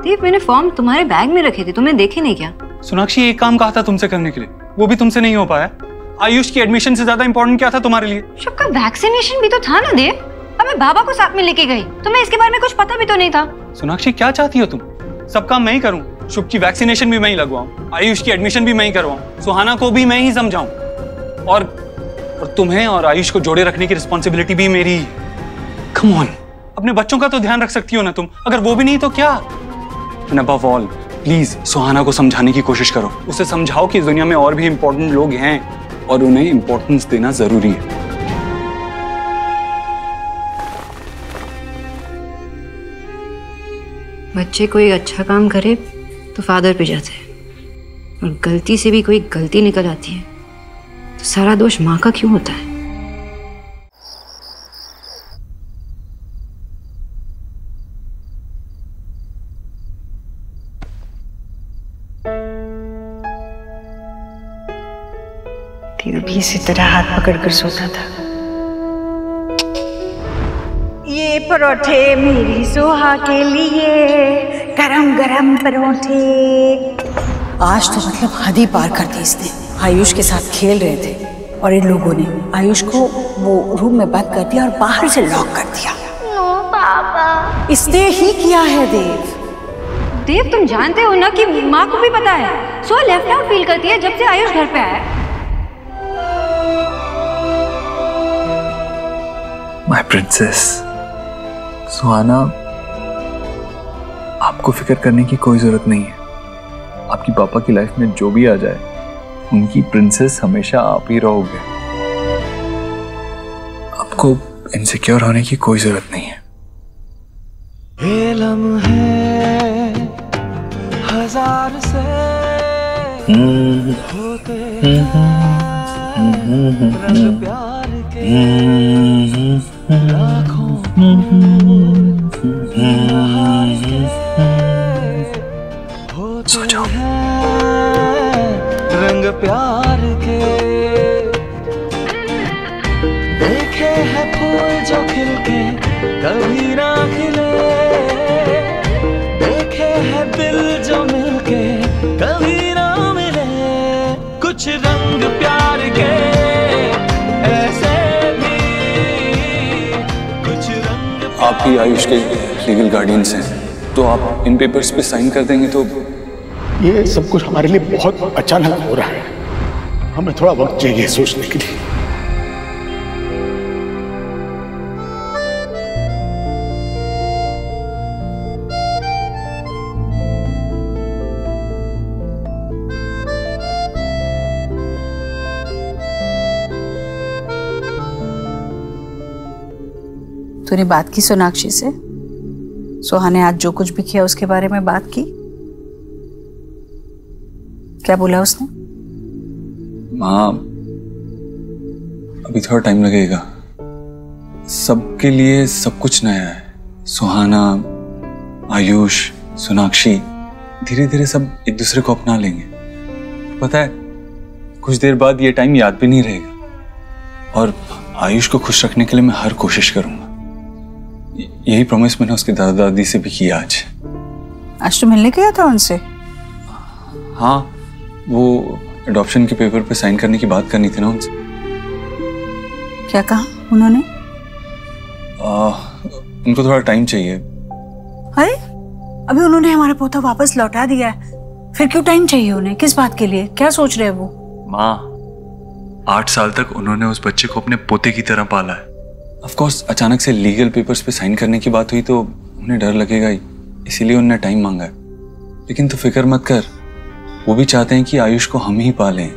देव, मैंने फॉर्म तुम्हारे बैग में रखे थे, तुमने देखे नहीं क्या? सोनाक्षी, एक काम कहा था तुमसे करने के लिए, वो भी तुमसे नहीं हो पाया। आयुष की एडमिशन से ज्यादा इंपॉर्टेंट क्या था तुम्हारे लिए? शुभ का वैक्सीनेशन भी तो था ना देव। अब मैं बाबा को साथ में लेके गई, तुम्हें इसके बारे में कुछ पता भी तो नहीं था। सोनाक्षी, क्या चाहती हो तुम? सब काम मैं ही करूं, शुभ की वैक्सीनेशन भी मैं ही लगवाऊं, आयुष की एडमिशन भी मैं ही करवाऊं, सुहाना को भी मैं ही समझाऊं, और तुम्हें और आयुष को जोड़े रखने की रिस्पॉन्सिबिलिटी भी मेरी। कम ऑन, अपने बच्चों का तो ध्यान रख सकती हो ना तुम, अगर वो भी नहीं तो क्या? एंड अबव ऑल, प्लीज सुहाना को समझाने की कोशिश करो। उसे समझाओ कि इस दुनिया में और भी इंपॉर्टेंट लोग हैं और उन्हें इंपॉर्टेंस देना जरूरी है। बच्चे कोई अच्छा काम करे तो फादर पे जाते हैं, और गलती से भी कोई गलती निकल आती है तो सारा दोष माँ का क्यों होता है? दिल भी इसी तरह हाथ पकड़कर सोता था। ये परोठे मेरी सोहा के लिए, गरम गरम परोठे। आज तो मतलब हद ही पार कर दी इसने। आयुष के साथ खेल रहे थे और इन लोगों ने आयुष को वो रूम में बंद कर दिया और बाहर से लॉक कर दिया। नो पापा, इसने ही किया है देव। देव, तुम जानते हो ना कि माँ को भी पता है सो लेफ्ट आउट फील करती है जब से आयुष घर पे आया। माय प्रिंसेस सुहाना, आपको फिक्र करने की कोई जरूरत नहीं है। आपकी पापा की लाइफ में जो भी आ जाए, उनकी प्रिंसेस हमेशा आप ही रहोगे। आपको इनसिक्योर होने की कोई जरूरत नहीं है। ये लम्हे हजार से होते रंग प्यार के लाखों होते हैं रंग प्यार के। देखे हैं फूल जो खिलके कभी ना खिले, देखे हैं दिल जो मिलके कभी ना मिले। कुछ रंग प्यार के ऐसे भी, कुछ रंग। आप ही आयुष के लीगल गार्डियंस हैं, तो आप इन पेपर्स पे साइन कर देंगे तो। ये सब कुछ हमारे लिए बहुत अचानक हो रहा है, हमें थोड़ा वक्त चाहिए सोचने के लिए। तूने बात की सोनाक्षी से? सोहा ने आज जो कुछ भी किया उसके बारे में बात की? क्या बोला उसने? माँ, अभी थोड़ा टाइम लगेगा। सबके लिए सब कुछ नया है। सुहाना, आयुष, सोनाक्षी, धीरे धीरे सब एक दूसरे को अपना लेंगे। पता है, कुछ देर बाद ये टाइम याद भी नहीं रहेगा। और आयुष को खुश रखने के लिए मैं हर कोशिश करूंगा। यही प्रॉमिस मैंने उसके दादा दादी से भी किया आज तो मिलने गया था उनसे? हाँ, वो अडॉप्शन के पेपर पे साइन करने की बात करनी थी ना उनसे। क्या कहा उन्होंने? उनको थोड़ा टाइम चाहिए। अरे अभी उन्होंने हमारा पोता वापस लौटा दिया है, फिर क्यों टाइम चाहिए उन्हें? किस बात के लिए? क्या सोच रहे हैं वो? माँ, 8 साल तक उन्होंने उस बच्चे को अपने पोते की तरह पाला है। ऑफ कोर्स अचानक से लीगल पेपर्स पे साइन करने की बात हुई तो उन्हें डर लगेगा ही, इसीलिए उन्होंने टाइम मांगा है। लेकिन तू फिक्र मत कर, वो भी चाहते हैं कि आयुष को हम ही पालें,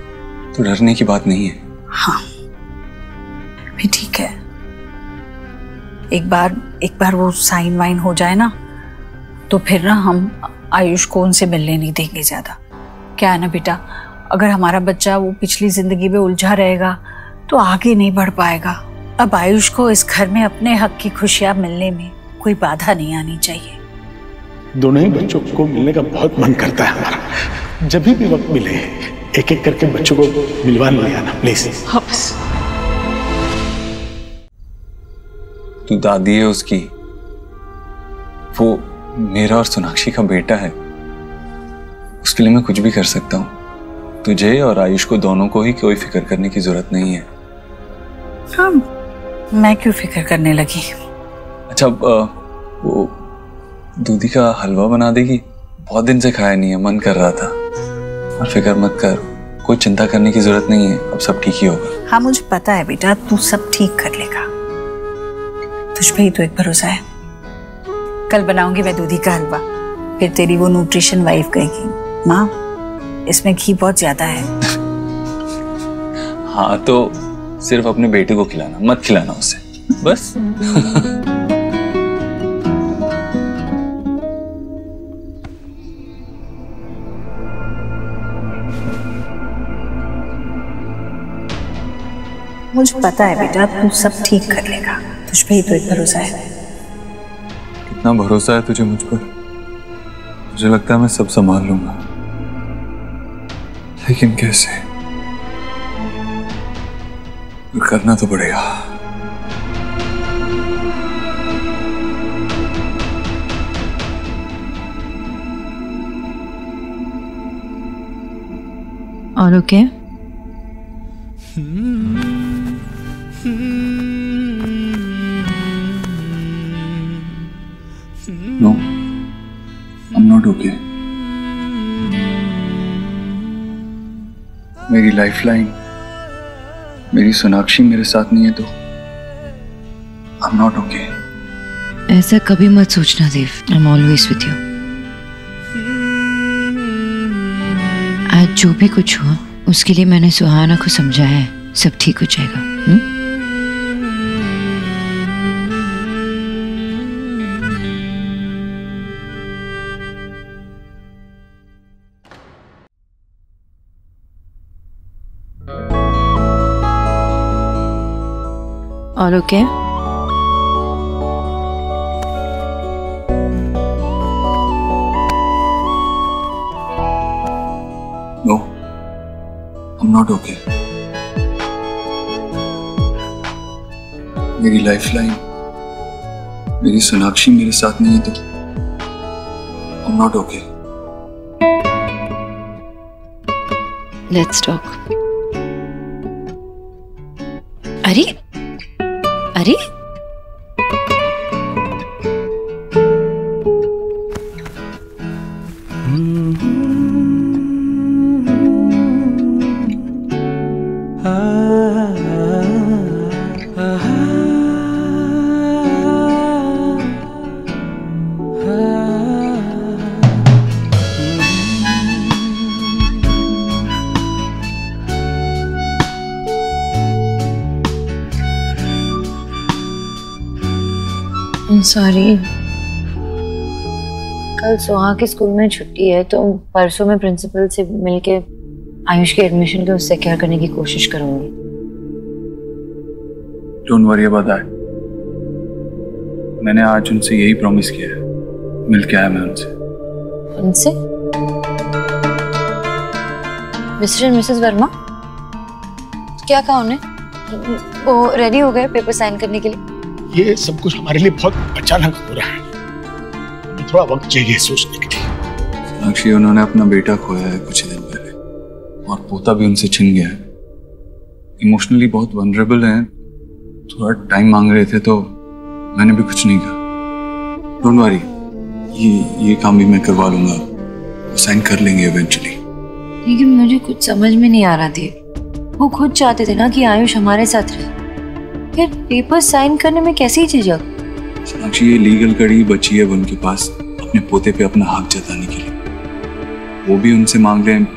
तो डरने की बात नहीं है। हाँ भी ठीक है, एक बार वो साइन वाइन हो जाए ना, तो फिर ना हम आयुष को उनसे मिलने नहीं देंगे ज्यादा। क्या है ना बेटा, अगर हमारा बच्चा वो पिछली जिंदगी में उलझा रहेगा तो आगे नहीं बढ़ पाएगा। अब आयुष को इस घर में अपने हक की खुशियां मिलने में कोई बाधा नहीं आनी चाहिए। दोनों ही बच्चों को मिलने का बहुत मन करता है हमारा। जब भी वक्त मिले एक एक करके बच्चों को मिलवाने ले आना प्लीज। हाँ बस। तू दादी है उसकी, वो मेरा और सोनाक्षी का बेटा है, उसके लिए मैं कुछ भी कर सकता हूँ। तुझे और आयुष को दोनों को ही कोई फिक्र करने की जरूरत नहीं है। हाँ, मैं क्यों फिक्र करने लगी? अच्छा, वो दूधी का हलवा बना देगी? बहुत दिन से खाया नहीं है, मन कर रहा था। और फिक्र मत कर, कोई चिंता करने की जरूरत नहीं है, अब सब ठीक ही होगा। हाँ मुझे पता है बेटा, तू सब ठीक कर लेगा, तुझ पे ही तो एक भरोसा है। कल बनाऊंगी मैं दूधी का हलवा, फिर तेरी वो न्यूट्रिशन वाइफ कहेगी माँ इसमें घी बहुत ज्यादा है। हाँ तो सिर्फ अपने बेटे को खिलाना, मत खिलाना उसे, बस। मुझे पता है बेटा, तू सब ठीक कर लेगा, तुझ पे ही तो एक भरोसा है। कितना भरोसा है तुझे मुझ पर? मुझे लगता है मैं सब संभाल लूंगा, लेकिन कैसे? करना तो पड़ेगा। और okay? No, I'm not okay. मेरी लाइफलाइन, मेरी सोनाक्षी मेरे साथ नहीं है तो I'm not okay. ऐसा कभी मत सोचना देव, I'm always with you. आज जो भी कुछ हुआ उसके लिए मैंने सुहाना को समझाया है, सब ठीक हो जाएगा। और okay? No, I'm not okay. मेरी लाइफलाइन, मेरी सोनाक्षी मेरे साथ नहीं है तो I'm not okay. Let's talk. अरे अरे सॉरी, कल सुहा के स्कूल में छुट्टी है तो परसों मैं प्रिंसिपल से मिलके आयुष के एडमिशन को सिक्योर करने की कोशिश करूंगी। Don't worry about that. मैंने आज उनसे यही प्रॉमिस किया है, मिल के आया मैं उनसे। उनसे? मिस्टर एंड मिसेस वर्मा, क्या कहा उन्हें? वो रेडी हो गए पेपर साइन करने के लिए? ये सब कुछ हमारे लिए बहुत अचानक हो रहा है, हमें थोड़ा वक्त चाहिए सोचने के लिए। सोनाक्षी, उन्होंने अपना बेटा खोया है कुछ दिन पहले और पोता भी उनसे छिन गया है। इमोशनली बहुत वनरेबल हैं, थोड़ा टाइम मांग रहे थे तो मैंने भी कुछ नहीं कहा। डोंट वरी, ये काम भी मैं करवा लूंगा, वो साइन कर लेंगे इवेंचुअली। लेकिन मुझे कुछ समझ में नहीं आ रहा थी, वो खुद चाहते थे ना कि आयुष हमारे साथ रहे, फिर पेपर साइन करने में कैसे ही झिझक? सोनाक्षी, ये लीगल कड़ी बची है उनके पास अपने पोते पे अपना हक जताने के लिए। वो भी उनसे मांग रहे हैं,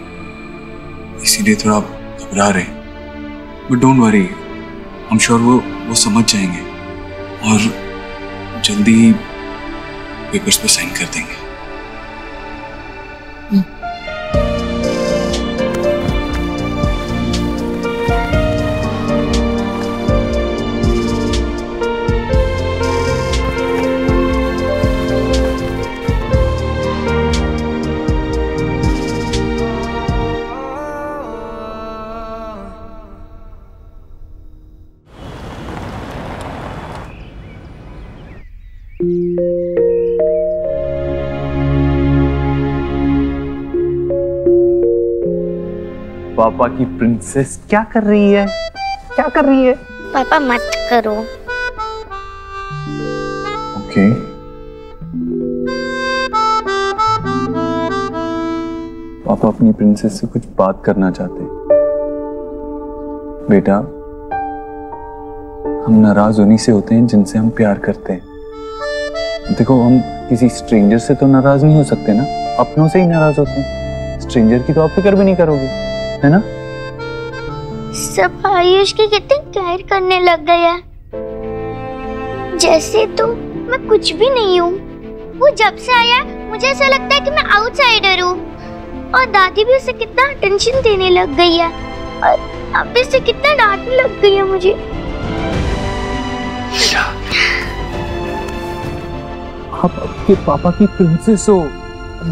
इसीलिए थोड़ा घबरा रहे हैं। But don't worry, I am sure वो समझ जाएंगे और जल्दी ही पेपर्स पे साइन कर देंगे। पापा की प्रिंसेस क्या कर रही है? क्या कर रही है? पापा मत करो। ओके। पापा अपनी प्रिंसेस से कुछ बात करना चाहते हैं। बेटा, हम नाराज उन्हीं से होते हैं जिनसे हम प्यार करते हैं। देखो, हम किसी स्ट्रेंजर से तो नाराज नहीं हो सकते ना, अपनों से ही नाराज होते हैं। स्ट्रेंजर की तो आप फिक्र भी नहीं करोगे, है ना? सब आयुष के कितने केयर करने लग गया, जैसे तो मैं कुछ भी नहीं हूँ। वो जब से आया मुझे ऐसा लगता है कि मैं आउटसाइडर हूँ, और दादी भी उसे कितना अटेंशन देने लग गई है, और अब भी उसे कितना डांटने लग गई है मुझे। आप आपके पापा की प्रिंसेस हो,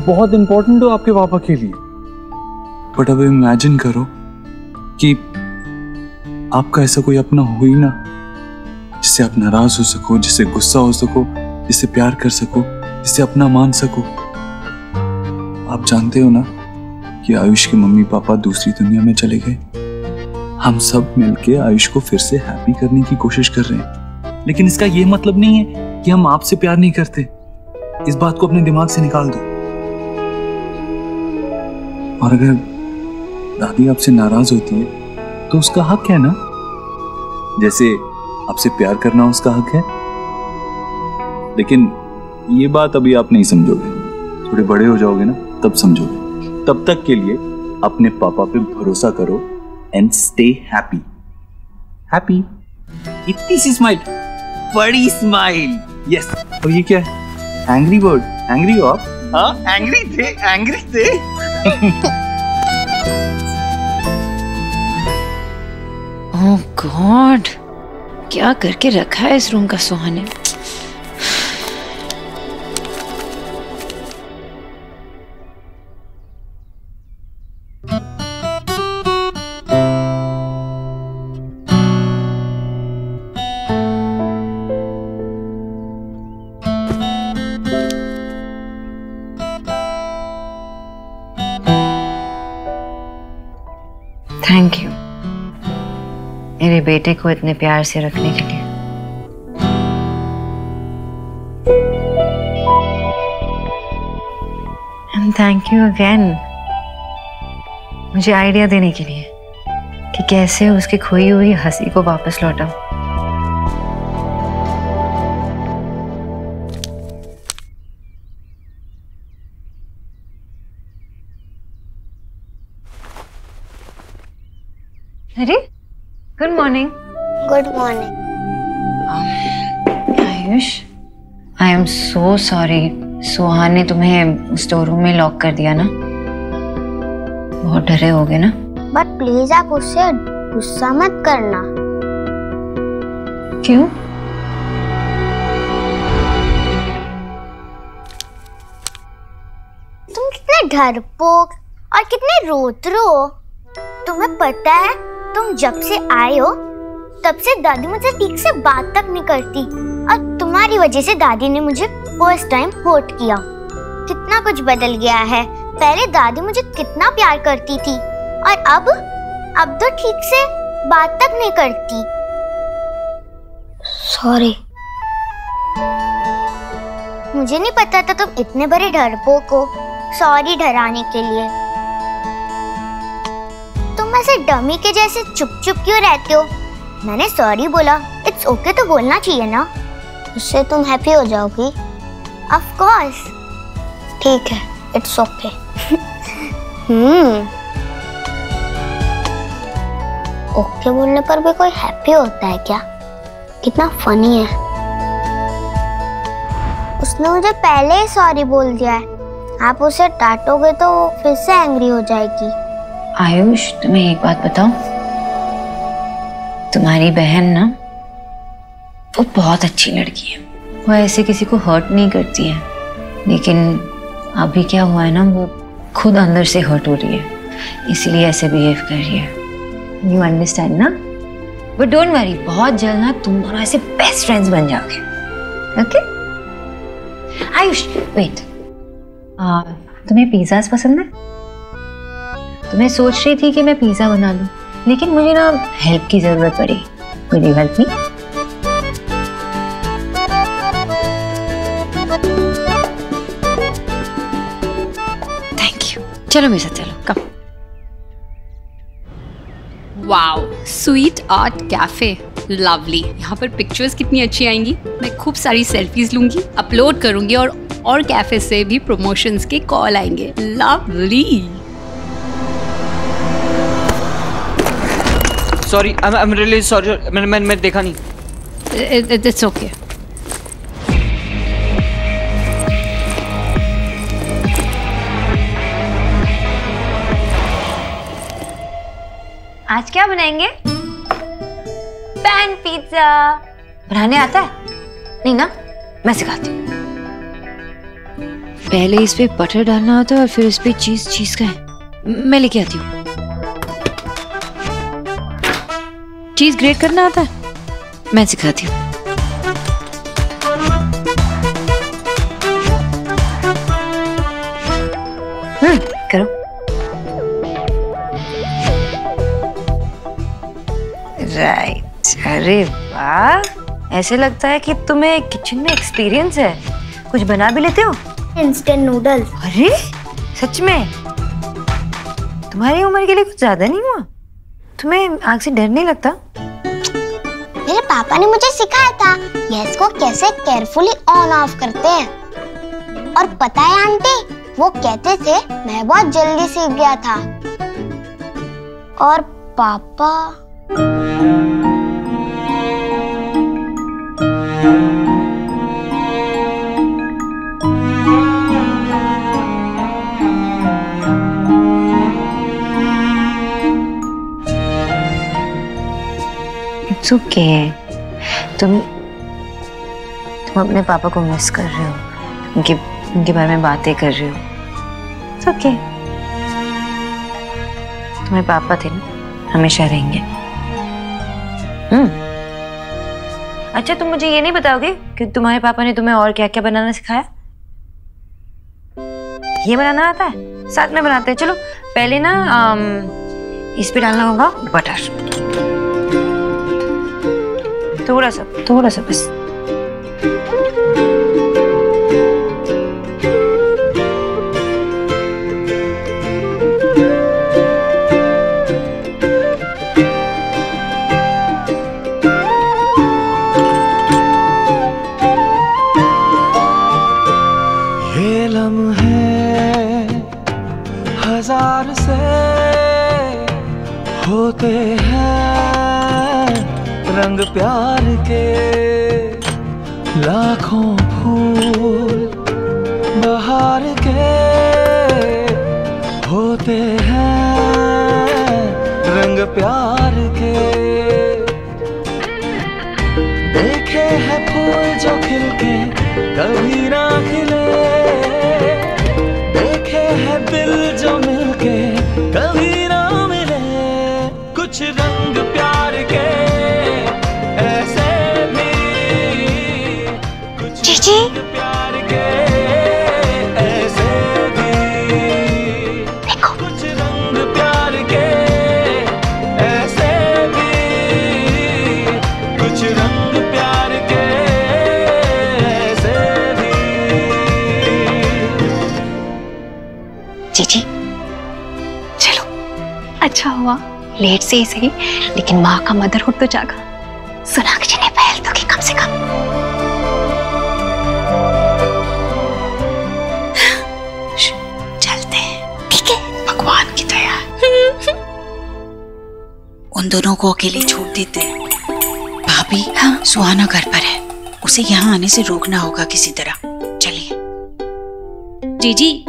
बहुत इंपॉर्टेंट हो आपके पापा के लिए। बट अब इमेजिन करो कि आपका ऐसा कोई अपना हो ही ना, जिससे आप नाराज हो सको, जिससे गुस्सा हो सको, जिससे प्यार कर सको, जिससे अपना मान सको। आप जानते हो ना कि आयुष के मम्मी पापा दूसरी दुनिया में चले गए। हम सब मिलके आयुष को फिर से हैप्पी करने की कोशिश कर रहे हैं, लेकिन इसका ये मतलब नहीं है कि हम आपसे प्यार नहीं करते। इस बात को अपने दिमाग से निकाल दो। और अगर दादी आपसे नाराज होती है तो उसका हक है ना, जैसे आपसे प्यार करना उसका हक है। लेकिन ये बात अभी आप नहीं समझोगे, थोड़े बड़े हो जाओगे ना तब समझोगे। तब तक के लिए अपने पापा पे भरोसा करो एंड स्टे हैप्पी। हैप्पी, इतनी सी स्माइल, बड़ी स्माइल। यस। और ये क्या है? Angry bird. एंग्री हो आप? हाँ, एंग्री थे, एंग्री थे। ओह गॉड, क्या करके रखा है इस रूम का सुहाने। थैंक यू मेरे बेटे को इतने प्यार से रखने के लिए। एंड थैंक यू अगेन मुझे आइडिया देने के लिए कि कैसे उसकी खोई हुई हंसी को वापस लौटाऊं। अरे good morning. Good morning. Ayush, I am so sorry, Suhan ने तुम्हें स्टोर रूम में लॉक कर दिया ना, बहुत डरे होगे ना। बट प्लीज आप उससे गुस्सा मत करना। क्यों? तुम कितने डरपोक और कितने रोतरू हो। तुम्हें पता है, तुम जब से आए हो तब से दादी मुझसे ठीक से बात तक नहीं करती, और तुम्हारी वजह से दादी ने मुझे फर्स्ट टाइम हर्ट किया। कितना कुछ बदल गया है। पहले दादी मुझे कितना प्यार करती थी, और अब तो ठीक से बात तक नहीं करती। सॉरी। मुझे नहीं पता था तुम इतने बड़े डरपोक हो सॉरी डराने के लिए। तुम ऐसे डमी के जैसे चुप चुप क्यों रहते हो? मैंने सॉरी बोला, इट्स ओके तो बोलना चाहिए ना, उससे तुम हैप्पी हो जाओगी। Of course. ठीक है, इट्स ओके। ओके बोलने पर भी कोई हैप्पी होता है क्या? कितना फनी है। उसने मुझे पहले ही सॉरी बोल दिया है, आप उसे डांटोगे तो फिर से एंग्री हो जाएगी। आयुष, तुम्हें एक बात बताऊं, तुम्हारी बहन ना वो बहुत अच्छी लड़की है। वो ऐसे किसी को हर्ट नहीं करती है, लेकिन अभी क्या हुआ है ना, वो खुद अंदर से हर्ट हो रही है, इसलिए ऐसे बिहेव कर रही है। यू अंडरस्टैंड ना? बट डोंट वरी, बहुत जल्द ना तुम दोनों ऐसे बेस्ट फ्रेंड्स बन जाओगे। ओके? आयुष, वेट, तुम्हें पिज़्ज़ास पसंद है? तो मैं सोच रही थी कि मैं पिज़्ज़ा बना लूं, लेकिन मुझे ना हेल्प की जरूरत पड़ी। Will you help me? Thank you. चलो मेरे साथ, चलो, come. Wow, sweet art cafe, lovely. यहाँ पर पिक्चर्स कितनी अच्छी आएंगी। मैं खूब सारी सेल्फीज लूंगी, अपलोड करूंगी, और कैफे से भी प्रमोशंस के कॉल आएंगे। Lovely. Sorry, I am really sorry, मैं देखा नहीं। It's okay. आज क्या बनाएंगे? Pan pizza. बनाने आता है? नहीं ना, मैं सिखाती हूँ। पहले इस पे बटर डालना होता है और फिर इस पे चीज का है। मैं लेके आती हूँ। चीज ग्रेट करना आता है? मैं सिखाती हूँ। करो। राइट। अरे वाह, ऐसे लगता है कि तुम्हें किचन में एक्सपीरियंस है। कुछ बना भी लेते हो? Instant noodles. अरे सच में? तुम्हारी उम्र के लिए कुछ ज्यादा नहीं हुआ? तुम्हें आग से डर नहीं लगता? मेरे पापा ने मुझे सिखाया था गैस को कैसे केयरफुली ऑन ऑफ करते हैं। और पता है आंटी, वो कहते थे मैं बहुत जल्दी सीख गया था। और पापा इट्स ओके। तुम अपने पापा को मिस कर रहे हो, उनके बारे में बातें कर रहे हो। It's okay. तुम्हारे पापा थे ना, हमेशा रहेंगे। अच्छा, तुम मुझे ये नहीं बताओगे कि तुम्हारे पापा ने तुम्हें और क्या क्या बनाना सिखाया? ये बनाना आता है? साथ में बनाते हैं। चलो पहले ना इस पे डालना होगा बटर, थोड़ा सा बस। ये लम्हे हजार से होते हैं, रंग प्यार के लाखों फूल बहार के होते हैं, रंग प्यार के। देखे हैं फूल जो खिल के कभी ना खिले, देखे हैं दिल जो मिलके कभी ना मिले। अच्छा हुआ लेट से ही सही, लेकिन माँ का मदरहुड तो जागा। सोनाक्षी ने पहल तो की कम से कम। चलते हैं, ठीक है? भगवान की दया। उन दोनों को अकेले छोड़ देते हैं। भाभी, हाँ, सुहाना घर पर है, उसे यहाँ आने से रोकना होगा किसी तरह। चलिए। जीजी,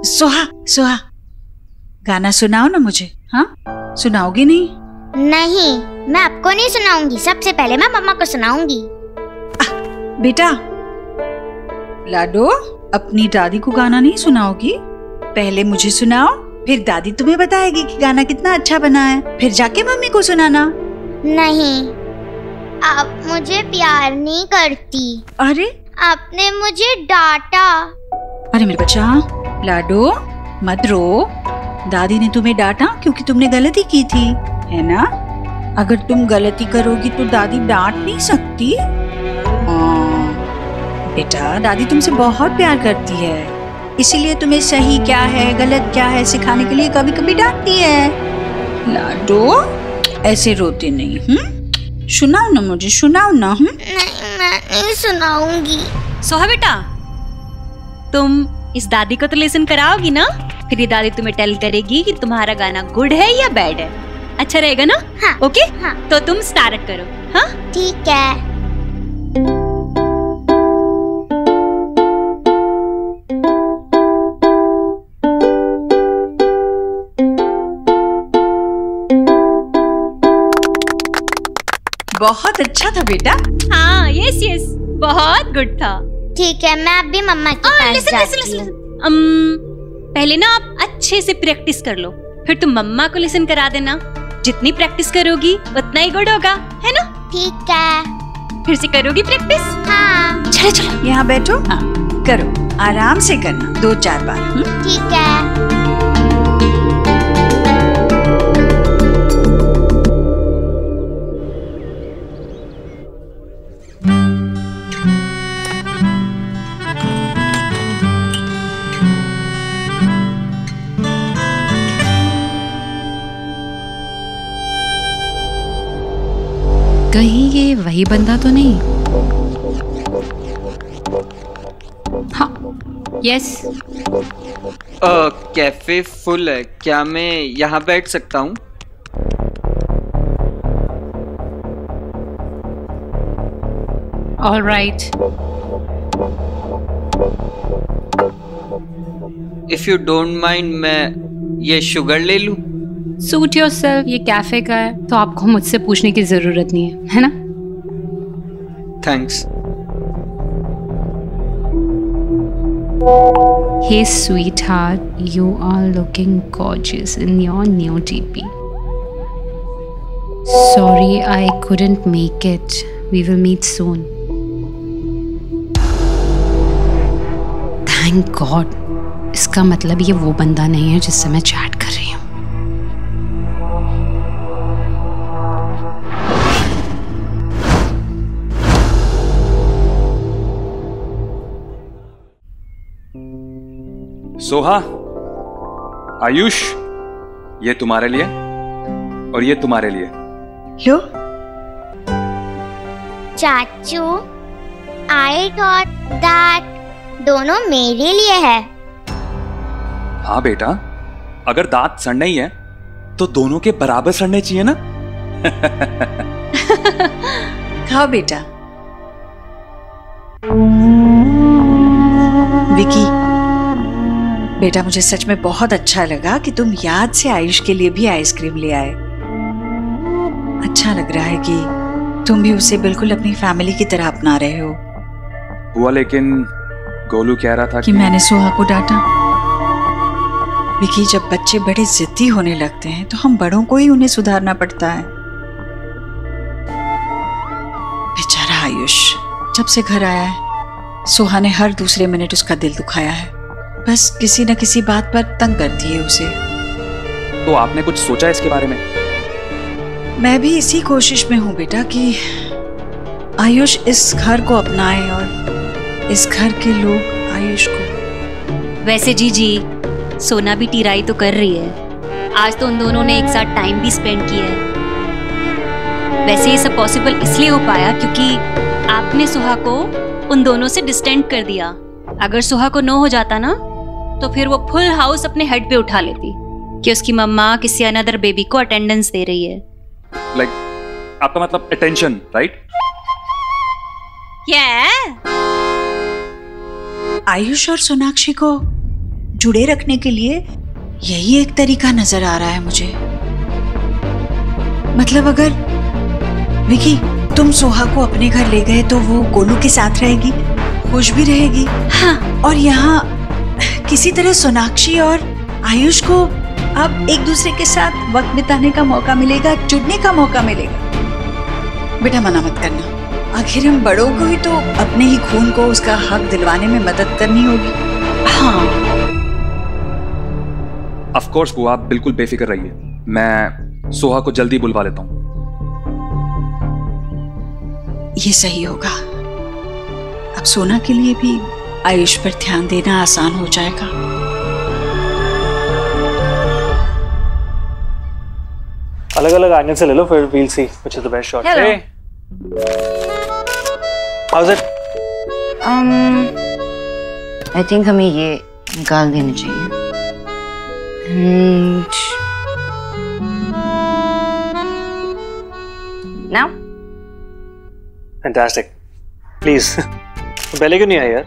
सुहा, गाना सुनाओ ना मुझे। हाँ, सुनाओगी नहीं? नहीं, मैं आपको नहीं सुनाऊंगी, सबसे पहले मैं मम्मा को सुनाऊंगी। बेटा, लाडो, अपनी दादी को गाना नहीं सुनाओगी? पहले मुझे सुनाओ, फिर दादी तुम्हें बताएगी कि गाना कितना अच्छा बना है, फिर जाके मम्मी को सुनाना। नहीं, आप मुझे प्यार नहीं करती। अरे, आपने मुझे डांटा। अरे मेरे बच्चा, लाडो मत रो। दादी ने तुम्हें डांटा क्योंकि तुमने गलती की थी, है ना? अगर तुम गलती करोगी तो दादी डांट नहीं सकती। बेटा, दादी तुमसे बहुत प्यार करती है, इसीलिए तुम्हें सही क्या है गलत क्या है सिखाने के लिए कभी कभी डांटती है। लाडो, ऐसे रोते नहीं। सुनाओ ना मुझे, सुनाओ ना। नहीं, मैं नहीं सुनाऊंगी। सोहा बेटा, तुम इस दादी को तो लेसन कराओगी ना? फिर ये दादी तुम्हें टेल करेगी कि तुम्हारा गाना गुड है या बैड है। अच्छा रहेगा ना? हाँ, ओके? हाँ। तो तुम स्टार्ट करो। हाँ, ठीक है। बहुत अच्छा था बेटा। हाँ, यस, बहुत गुड था। ठीक है, मैं अब भी मम्मा के पास जाती हूँ। पहले ना आप अच्छे से प्रैक्टिस कर लो, फिर तुम मम्मा को लिसन करा देना। जितनी प्रैक्टिस करोगी उतना ही गुड होगा, है ना? ठीक है। फिर से करोगी प्रैक्टिस? हाँ। चलो यहाँ बैठो। हाँ, करो, आराम से करना, 2-4 बार। ठीक है। कहीं ये वही बंदा तो नहीं? हाँ, यस। कैफे फुल है, क्या मैं यहाँ बैठ सकता हूँ? All right. If you don't mind, मैं ये शुगर ले लूँ? सूट योरसेल्फ, ये कैफे का है तो आपको मुझसे पूछने की जरूरत नहीं है ना? Thanks. Hey sweetheart, you are looking gorgeous in your new DP. Sorry, I couldn't make it. We will meet soon. Thank God. इसका मतलब ये वो बंदा नहीं है जिससे मैं चैट कर रही हूँ। सोहा, आयुष, ये तुम्हारे लिए और ये तुम्हारे लिए। लो। चाचू, I thought that दोनों मेरे लिए है। हाँ बेटा, अगर दांत सड़ने ही है तो दोनों के बराबर सड़ने चाहिए ना। खाओ बेटा। विकी, बेटा मुझे सच में बहुत अच्छा लगा कि तुम याद से आयुष के लिए भी आइसक्रीम ले आए। अच्छा लग रहा है कि तुम भी उसे बिल्कुल अपनी फैमिली की तरह अपना रहे हो। हुआ, लेकिन गोलू कह रहा था कि मैंने सोहा को डांटा। विकी, जब बच्चे बड़े जिद्दी होने लगते हैं तो हम बड़ों को ही उन्हें सुधारना पड़ता है। बेचारा आयुष जब से घर आया है, सोहा ने हर दूसरे मिनट उसका दिल दुखाया है। बस किसी न किसी बात पर तंग करती है उसे। तो आपने कुछ सोचा इसके बारे में? मैं भी इसी कोशिश में हूँ बेटा कि आयुष इस घर को अपनाए और इस घर के लोग आयुष को। वैसे जीजी, सोना भी टीराई तो कर रही है, आज तो उन दोनों ने एक साथ टाइम भी स्पेंड किया है। वैसे ये सब पॉसिबल इसलिए हो पाया क्योंकि आपने सुहा को उन दोनों से डिस्टेंट कर दिया। अगर सुहा को नो हो जाता ना तो फिर वो फुल हाउस अपने हेड पे उठा लेती कि उसकी मम्मा किसी अनदर बेबी को अटेंडेंस दे रही है। आपका मतलब अटेंशन, राइट? आयुष और सोनाक्षी को जुड़े रखने के लिए यही एक तरीका नजर आ रहा है मुझे। मतलब अगर विकी तुम सोहा को अपने घर ले गए तो वो गोलू के साथ रहेगी, खुश भी रहेगी। हाँ, और यहाँ किसी तरह सोनाक्षी और आयुष को अब एक दूसरे के साथ वक्त बिताने का मौका मिलेगा, जुड़ने का मौका मिलेगा। बेटा मना मत करना, आखिर हम बड़ों को ही तो अपने ही खून को उसका हक दिलवाने में मदद करनी होगी। हाँ ऑफ कोर्स बुआ, आप बिल्कुल बेफिक्र रहिए। मैं सोहा को जल्दी बुलवा लेता हूँ। ये सही होगा। अब सोना के लिए भी आयुष पर ध्यान देना आसान हो जाएगा। अलग अलग एंगल से ले लो, फिर we'll see which is the best shot. Hello. Hey. How's it? I think हमें ये निकाल देना चाहिए। And now? Fantastic. Please. पहले क्यों नहीं आई यार?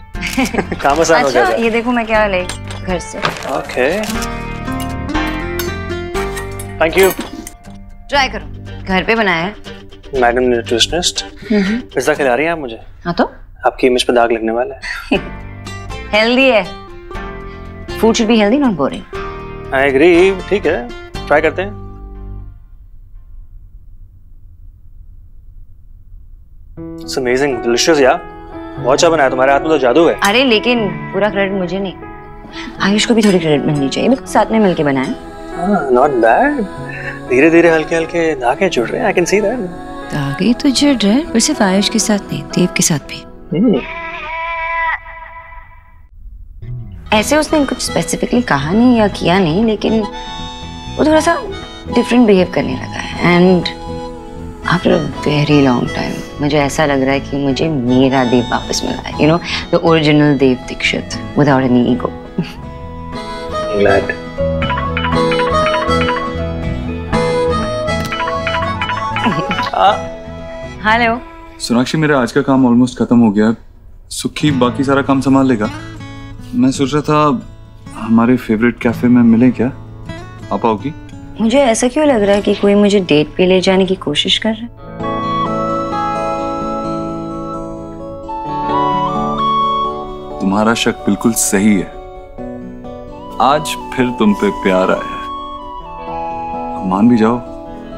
काम आसान हो जाएगा। अच्छा ये देखो मैं क्या ले घर से। Okay. Thank you. ट्राई करो, घर पे बनाया है। मैडम न्यूट्रिशनिस्ट, पिज्जा खिला रही हैं आप मुझे? हाँ तो? आपकी इमेज पे दाग लगने वाला है। हेल्दी है। Food should be healthy, not boring. I agree, ठीक है, ट्राई करते हैं। It's amazing, delicious यार। बहुत अच्छा बनाया, तुम्हारे हाथ में तो जादू है। अरे लेकिन पूरा क्रेडिट मुझे नहीं, आयुष को भी थोड़ी क्रेडिट मिलनी चाहिए, बिकॉज़ साथ में मिलके बनाया। Not bad. धीरे धीरे हल्के हल्के धागे जुड़ रहे हैं, आई कैन सी दैट। धागे तो जुड़ रहे हैं, पर सिर्फ आयुष के साथ नहीं, देव के साथ भी। ऐसे उसने कुछ स्पेसिफिकली कहा नहीं या किया नहीं, लेकिन वो थोड़ा सा डिफरेंट बिहेव करने लगा है। And after a very long time मुझे ऐसा लग रहा है कि मुझे मेरा देव वापस मिला है, you know, the original Dev Dikshit without any ego. Glad. Hello Sonakshi, मेरा आज का काम ऑलमोस्ट खत्म हो गया। सुखी बाकी सारा काम संभाल लेगा। मैं सोच रहा था हमारे फेवरेट कैफे में मिले क्या? आप आओगी? मुझे ऐसा क्यों लग रहा है कि कोई मुझे डेट पे ले जाने की कोशिश कर रहा है? तुम्हारा शक बिल्कुल सही है। आज फिर तुम पे प्यार आया है। मान भी जाओ,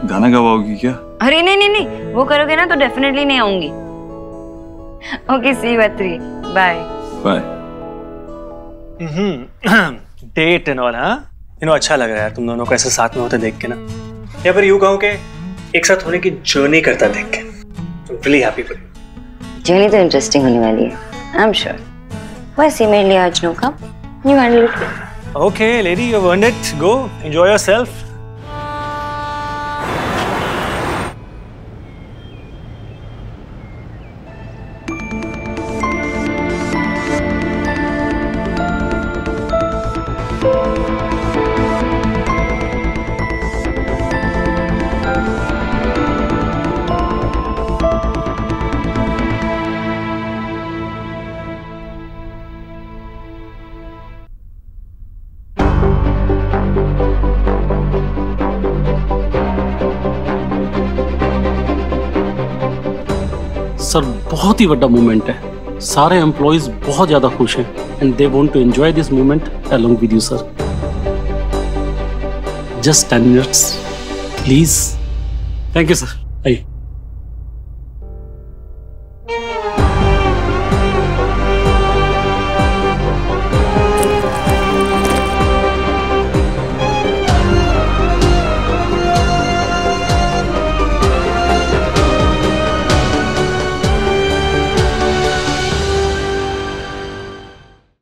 गाना गवाओगी क्या? अरे नहीं, वो करोगे ना तो डेफिनेटली नहीं आऊंगी। Okay, see you at 3, bye bye. Date and all, हाँ? यू नो, अच्छा लग रहा है तुम दोनों को ऐसे साथ में होते देख के ना, या फिर यूं कहूं कि एक साथ होने की जर्नी करता देख के। I'm really happy for you. Journey तो इंटरेस्टिंग होने वाली है, आई एम श्योर। वैसे मेरे लिए आज no come, you handle it. Okay, lady, you've earned it. Go, enjoy yourself. Sir बहुत ही बड़ा मूवमेंट है, सारे एम्प्लॉइज बहुत ज्यादा खुश हैं and they want to enjoy this movement along with you sir. Just 10 minutes please. Thank you sir.